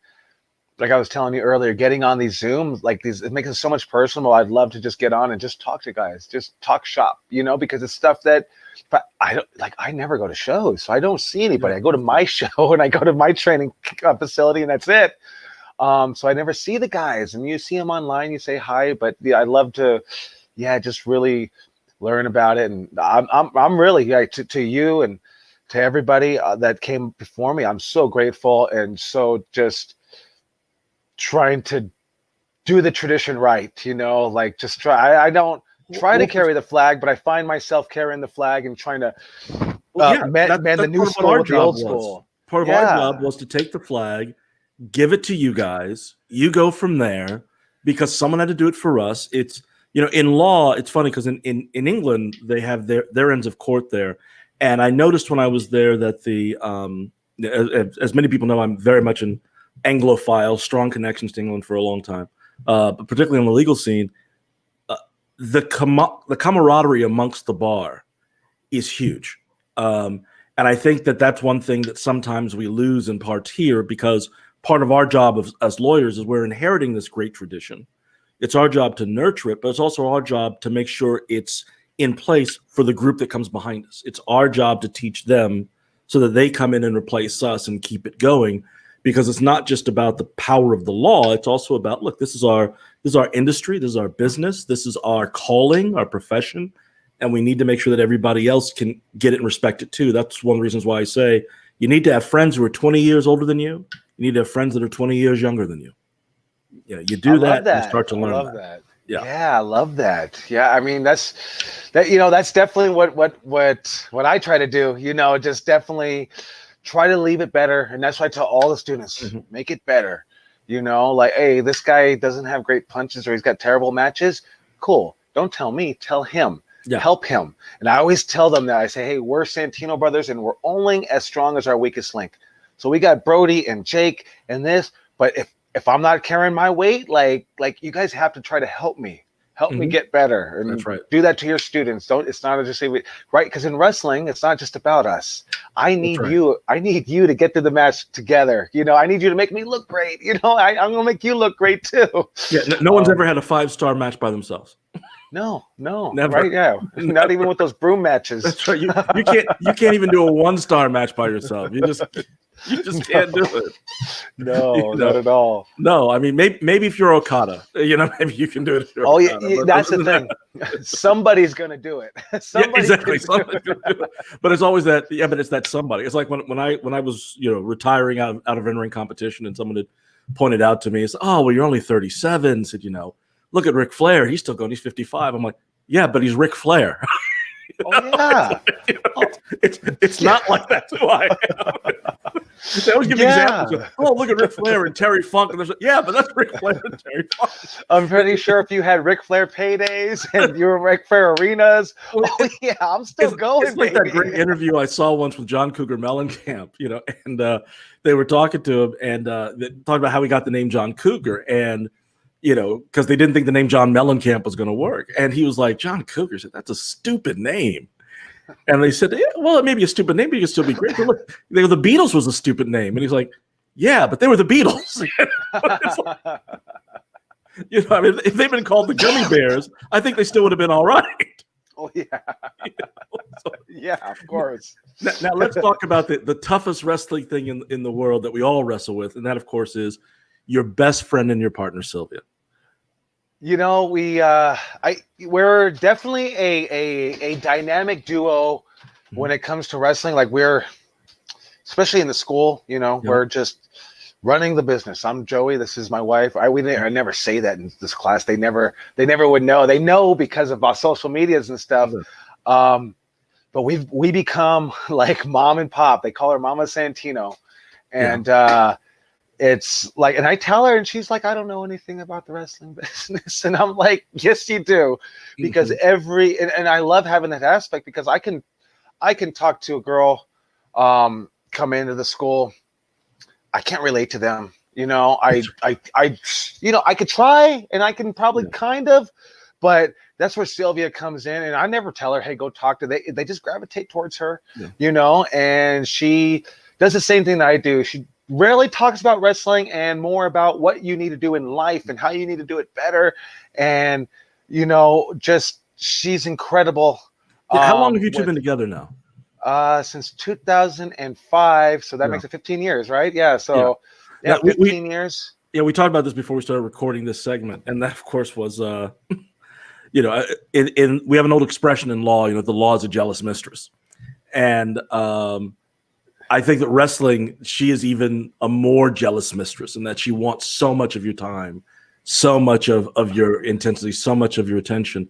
S2: like I was telling you earlier, getting on these Zooms, like these, it makes it so much personal. I'd love to just get on and just talk to guys, just talk shop, you know, because it's stuff that, but I don't like, I never go to shows, so I don't see anybody. I go to my show and I go to my training facility and that's it. So I never see the guys, and you see them online, you say hi, but yeah, I love to, yeah, just really learn about it. And I'm really, yeah, to you and to everybody that came before me, I'm so grateful and so just trying to do the tradition right, you know, like just try. I don't try to carry the flag, but I find myself carrying the flag and trying to man the new school with the old school.
S1: Part of our job was to take the flag, give it to you guys. You go from there because someone had to do it for us. It's, you know, in law, it's funny because in England, they have their ends of court there. And I noticed when I was there that as many people know, I'm very much an Anglophile, strong connections to England for a long time, but particularly on the legal scene. The camaraderie amongst the bar is huge. And I think that that's one thing that sometimes we lose in part here, because part of our job as lawyers is we're inheriting this great tradition. It's our job to nurture it, but it's also our job to make sure it's in place for the group that comes behind us. It's our job to teach them so that they come in and replace us and keep it going, because it's not just about the power of the law. It's also about, look, this is our industry, this is our business, this is our calling, our profession, and we need to make sure that everybody else can get it and respect it too. That's one of the reasons why I say you need to have friends who are 20 years older than you. You need to have friends that are 20 years younger than you. You know, you do that and you start to learn that.
S2: Yeah, I love that. Yeah, I mean that's definitely what I try to do. You know, just definitely try to leave it better, and that's why I tell all the students, make it better. You know, like, hey, this guy doesn't have great punches or he's got terrible matches. Cool. Don't tell me. Tell him. Yeah. Help him. And I always tell them that. I say, hey, we're Santino brothers, and we're only as strong as our weakest link. So we got Brody and Jake and this, but if I'm not carrying my weight, like you guys have to try to help me get better. And
S1: that's right.
S2: Do that to your students. It's not just say, right? Because in wrestling, it's not just about us. I need you to get to the match together. You know, I need you to make me look great. You know, I'm gonna make you look great too.
S1: Yeah, no one's ever had a 5-star match by themselves.
S2: No,
S1: never.
S2: Right? Yeah, not even with those broom matches.
S1: That's right. You can't even do a 1-star match by yourself. You just can't do it.
S2: No, you know? Not at all.
S1: No, I mean maybe if you're Okada, you know, maybe you can do it.
S2: Oh yeah, that's the thing. Somebody's gonna do it.
S1: Exactly. Somebody's gonna do it. But it's always that. Yeah, but it's that somebody. It's like when I was, you know, retiring out of in-ring competition, and someone had pointed out to me, it's, oh well, you're only 37. Said, you know, look at Ric Flair. He's still going. He's 55. I'm like, yeah, but he's Ric Flair.
S2: Oh yeah.
S1: You know, it's not like that's who I am. They always give me examples of, oh, look at Ric Flair and Terry Funk. And yeah, but that's Ric Flair and Terry Funk.
S2: I'm pretty sure if you had Ric Flair paydays and you were Ric Flair arenas, oh yeah, I'm still going.
S1: It's like that great interview I saw once with John Cougar Mellencamp, you know, and they were talking to him and they talked about how he got the name John Cougar, and you know, because they didn't think the name John Mellencamp was going to work, and he was like, John Cougar said, that's a stupid name. And they said, yeah, well, it may be a stupid name, but you can still be great. But look, the Beatles was a stupid name. And he's like, yeah, but they were the Beatles. You know, I mean, if they'd been called the Gummy Bears, I think they still would have been all right.
S2: Oh, yeah. You know, so, yeah, of course.
S1: Now let's talk about the toughest wrestling thing in the world that we all wrestle with. And that, of course, is your best friend and your partner, Sylvia.
S2: You know, we're definitely a dynamic duo when it comes to wrestling. Like we're, especially in the school, you know, we're just running the business. I'm Joey. This is my wife. I never say that in this class. They never would know. They know because of our social medias and stuff. But we become like mom and pop. They call her Mama Santino, and it's like, and I tell her, and she's like, I don't know anything about the wrestling business. And I'm like, yes, you do. Because and I love having that aspect, because I can talk to a girl, come into the school. I can't relate to them. You know, I could try, and I can probably kind of, but that's where Sylvia comes in, and I never tell her, hey, go talk to they just gravitate towards her, you know, and she does the same thing that I do. rarely talks about wrestling and more about what you need to do in life and how you need to do it better. And, just she's incredible.
S1: Yeah, how long have you two
S2: With
S1: been together now?
S2: since 2005, so that
S1: Yeah.
S2: makes it 15 years, right? Yeah,
S1: Yeah.
S2: so yeah,
S1: Now,
S2: 15 years.
S1: yeah, we talked about this before we started recording this segment, and that, of course, was we have an old expression in law. The law is a jealous mistress, and I think that wrestling, she is even a more jealous mistress in that she wants so much of your time, so much of your intensity, so much of your attention.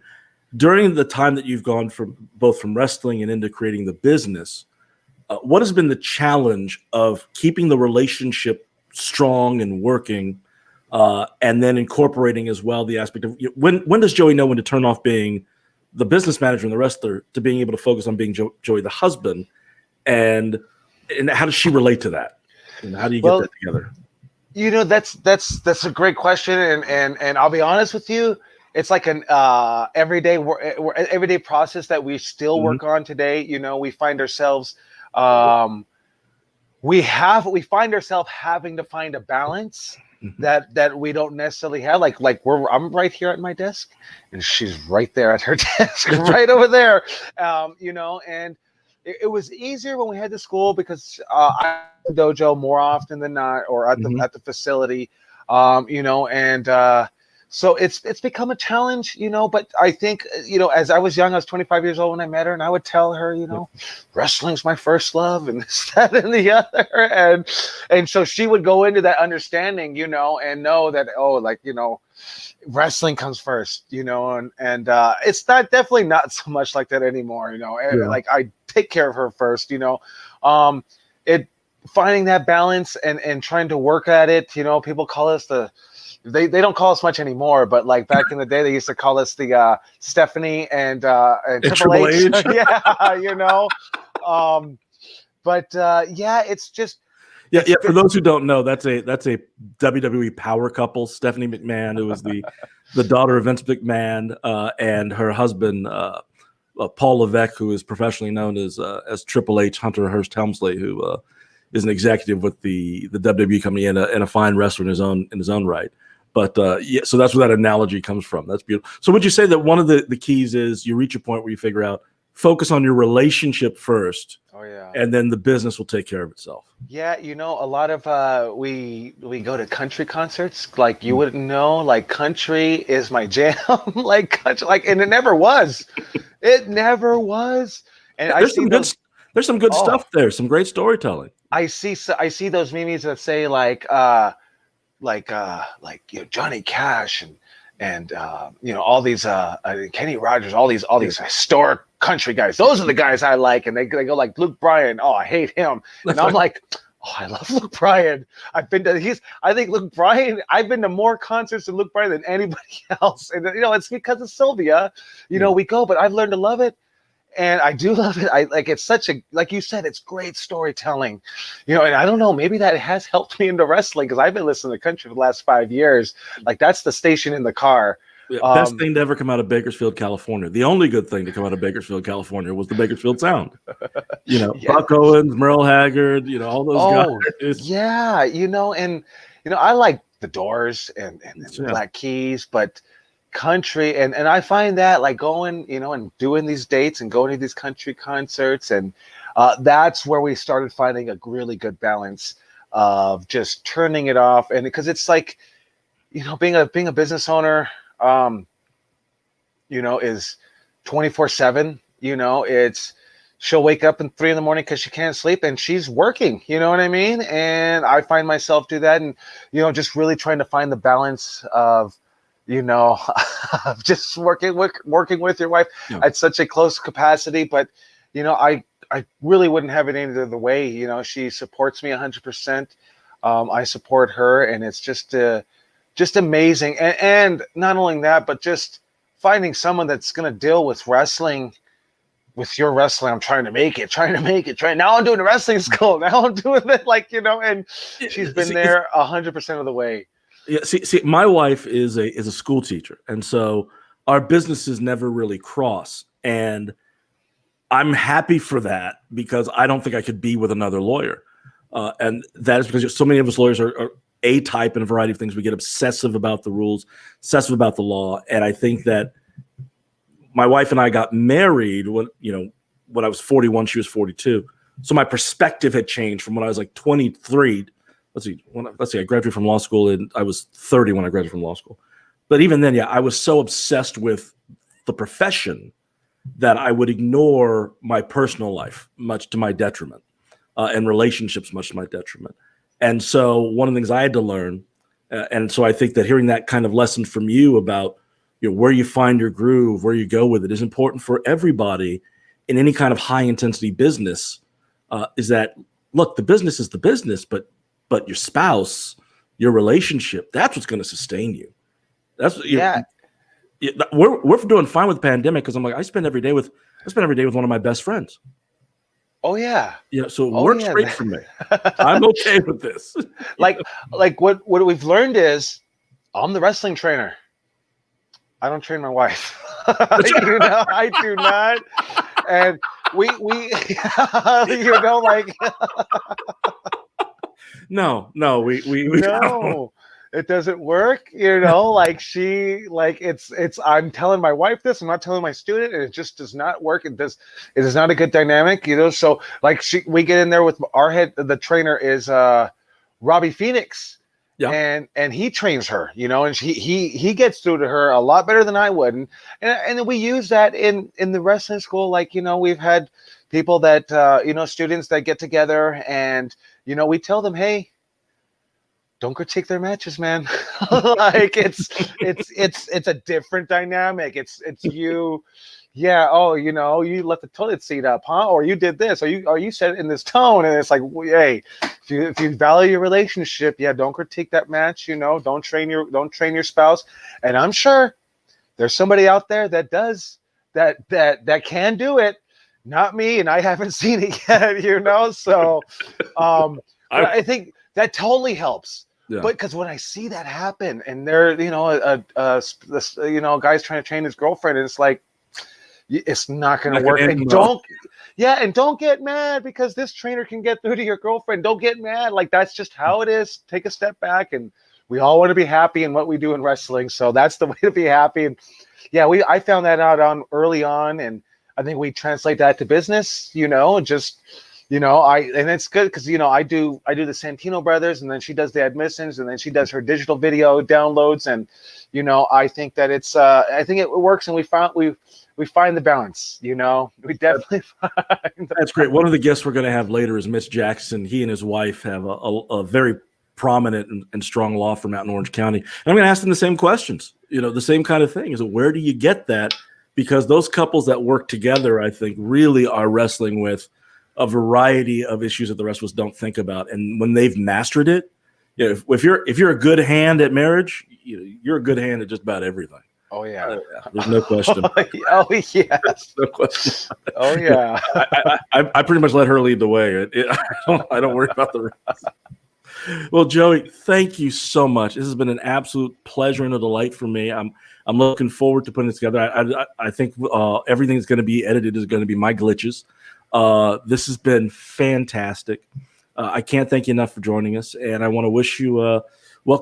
S1: During the time that you've gone both from wrestling and into creating the business, what has been the challenge of keeping the relationship strong and working, and then incorporating as well the aspect of when does Joey know when to turn off being the business manager and the wrestler to being able to focus on being Joey the husband, and how does she relate to that? And how do you get that together?
S2: That's a great question, and I'll be honest with you, it's like an everyday process that we still work on today. We find ourselves we find ourselves having to find a balance that we don't necessarily have. I'm right here at my desk, and she's right there at her desk, right over there. And it was easier when we had the school because I dojo more often than not, or at the facility, and so it's become a challenge, but I think, as I was young, I was 25 years old when I met her, and I would tell her, wrestling's my first love, and this, that, and the other, and so she would go into that understanding, and know that, wrestling comes first, and it's definitely not so much like that anymore, like I take care of her first, it finding that balance and trying to work at it. People call us they don't call us much anymore, but like back in the day, they used to call us the Stephanie and Triple H. Yeah, but it's just.
S1: Yeah. For those who don't know, that's a WWE power couple. Stephanie McMahon, who is the daughter of Vince McMahon, and her husband Paul Levesque, who is professionally known as Triple H, Hunter Hearst Helmsley, who is an executive with the WWE company and a fine wrestler in his own right. But so that's where that analogy comes from. That's beautiful. So would you say that one of the keys is you reach a point where you figure out focus on your relationship first?
S2: Oh yeah.
S1: And then the business will take care of itself.
S2: Yeah, a lot of we go to country concerts. Like you wouldn't know, like country is my jam. Like country, and it never was. It never was. And
S1: there's some good stuff there. Some great storytelling.
S2: I see those memes that say Johnny Cash and all these Kenny Rogers, all these historic country guys. Those are the guys I like, and they go like Luke Bryan. Oh, I hate him, and I'm like, oh, I love Luke Bryan. I think Luke Bryan. I've been to more concerts than Luke Bryan than anybody else, and it's because of Sylvia. We go, but I've learned to love it. And I do love it. It's such like you said, it's great storytelling, and I don't know, maybe that has helped me into wrestling because I've been listening to country for the last 5 years. Like that's the station in the car.
S1: Best thing to ever come out of Bakersfield, California. The only good thing to come out of Bakersfield, California was the Bakersfield Sound. Buck Owens, Merle Haggard, all those guys.
S2: Yeah, and I like the Doors and Black Keys, but country and I find that like going and doing these dates and going to these country concerts, and that's where we started finding a really good balance of just turning it off. And because it's like being a business owner is 24/7. It's she'll wake up in 3 a.m. because she can't sleep and she's working, you know what I mean? And I find myself do that, and just really trying to find the balance of just working with your wife at such a close capacity. But, I really wouldn't have it any other way. She supports me 100%. I support her, and it's just amazing. And not only that, but just finding someone that's going to deal with wrestling, with your wrestling. I'm trying to make it. Now I'm doing the wrestling school. Now I'm doing it and she's been there 100% of the way.
S1: Yeah, see, my wife is a school teacher, and so our businesses never really cross. And I'm happy for that because I don't think I could be with another lawyer. And that is because so many of us lawyers are A-type in a variety of things. We get obsessive about the rules, obsessive about the law. And I think that my wife and I got married when I was 41, she was 42. So my perspective had changed from when I was like 23. Let's see, I graduated from law school and I was 30 when I graduated from law school. But even then, I was so obsessed with the profession that I would ignore my personal life, much to my detriment, and relationships, much to my detriment. And so one of the things I had to learn, and so I think that hearing that kind of lesson from you about where you find your groove, where you go with it, is important for everybody in any kind of high intensity business. Is that, look, the business is the business, but your spouse, your relationship, that's what's going to sustain you. That's we're doing fine with the pandemic because I'm like, I spend every day with one of my best friends.
S2: Oh yeah.
S1: So it works great for me. I'm okay with this.
S2: Like what we've learned is I'm the wrestling trainer. I don't train my wife. I do not. And we
S1: no,
S2: it doesn't work. I'm telling my wife this, I'm not telling my student, and it just does not work. It is not a good dynamic, so we get in there with our head. The trainer is Robbie Phoenix. Yeah. And he trains her, and he gets through to her a lot better than I would. And we use that in the wrestling school. We've had people that, students that get together and, we tell them, hey, don't critique their matches, man. It's a different dynamic. It's you. Yeah. Oh, you left the toilet seat up, huh? Or you did this, or you said it in this tone. And it's like, hey, if you value your relationship, don't critique that match. Don't train your spouse. And I'm sure there's somebody out there that does that can do it. Not me, and I haven't seen it yet. So I think that totally helps. Yeah. But because when I see that happen, and they're guy's trying to train his girlfriend, and it's like, it's not going to work. And don't get mad because this trainer can get through to your girlfriend. Don't get mad. That's just how it is. Take a step back, and we all want to be happy in what we do in wrestling. So that's the way to be happy. And I found that out early on, and I think we translate that to business. And it's good because I do the Santino brothers, and then she does the admissions, and then she does her digital video downloads, and I think that it's I think it works, and we find the balance. We definitely find
S1: that's great. One of the guests we're going to have later is Mitch Jackson. He and his wife have a very prominent and strong law firm out in Orange County, and I'm going to ask them the same questions. The same kind of thing is, where do you get that? Because those couples that work together, I think, really are wrestling with a variety of issues that the rest of us don't think about. And when they've mastered it, if you're a good hand at marriage, you're a good hand at just about everything.
S2: Oh yeah,
S1: there's no question.
S2: Oh yes,
S1: no question.
S2: Oh yeah.
S1: I pretty much let her lead the way. I don't worry about the rest. Well, Joey, thank you so much. This has been an absolute pleasure and a delight for me. I'm looking forward to putting it together. I think everything that's going to be edited is going to be my glitches. This has been fantastic. I can't thank you enough for joining us, and I want to wish you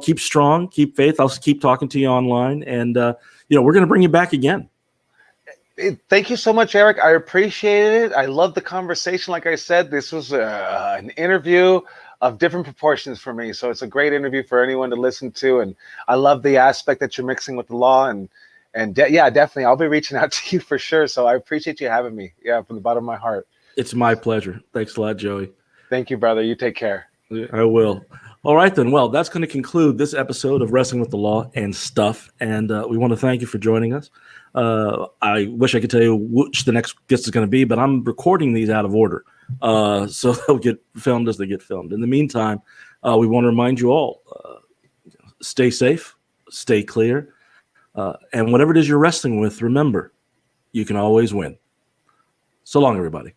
S1: keep strong, keep faith. I'll keep talking to you online, and we're going to bring you back again.
S2: Thank you so much, Eric. I appreciate it. I love the conversation. Like I said, this was an interview of different proportions for me, so it's a great interview for anyone to listen to, and I love the aspect that you're mixing with the law, and definitely I'll be reaching out to you for sure. So I appreciate you having me. Yeah, from the bottom of my heart.
S1: It's my pleasure. Thanks a lot, Joey.
S2: Thank you, brother. You take care.
S1: I will. All right, then. Well, that's going to conclude this episode of Wrestling with the Law and Stuff. And we want to thank you for joining us. I wish I could tell you which the next guest is going to be, but I'm recording these out of order. So they'll get filmed as they get filmed. In the meantime, we want to remind you all, stay safe, stay clear. And whatever it is you're wrestling with, remember, you can always win. So long, everybody.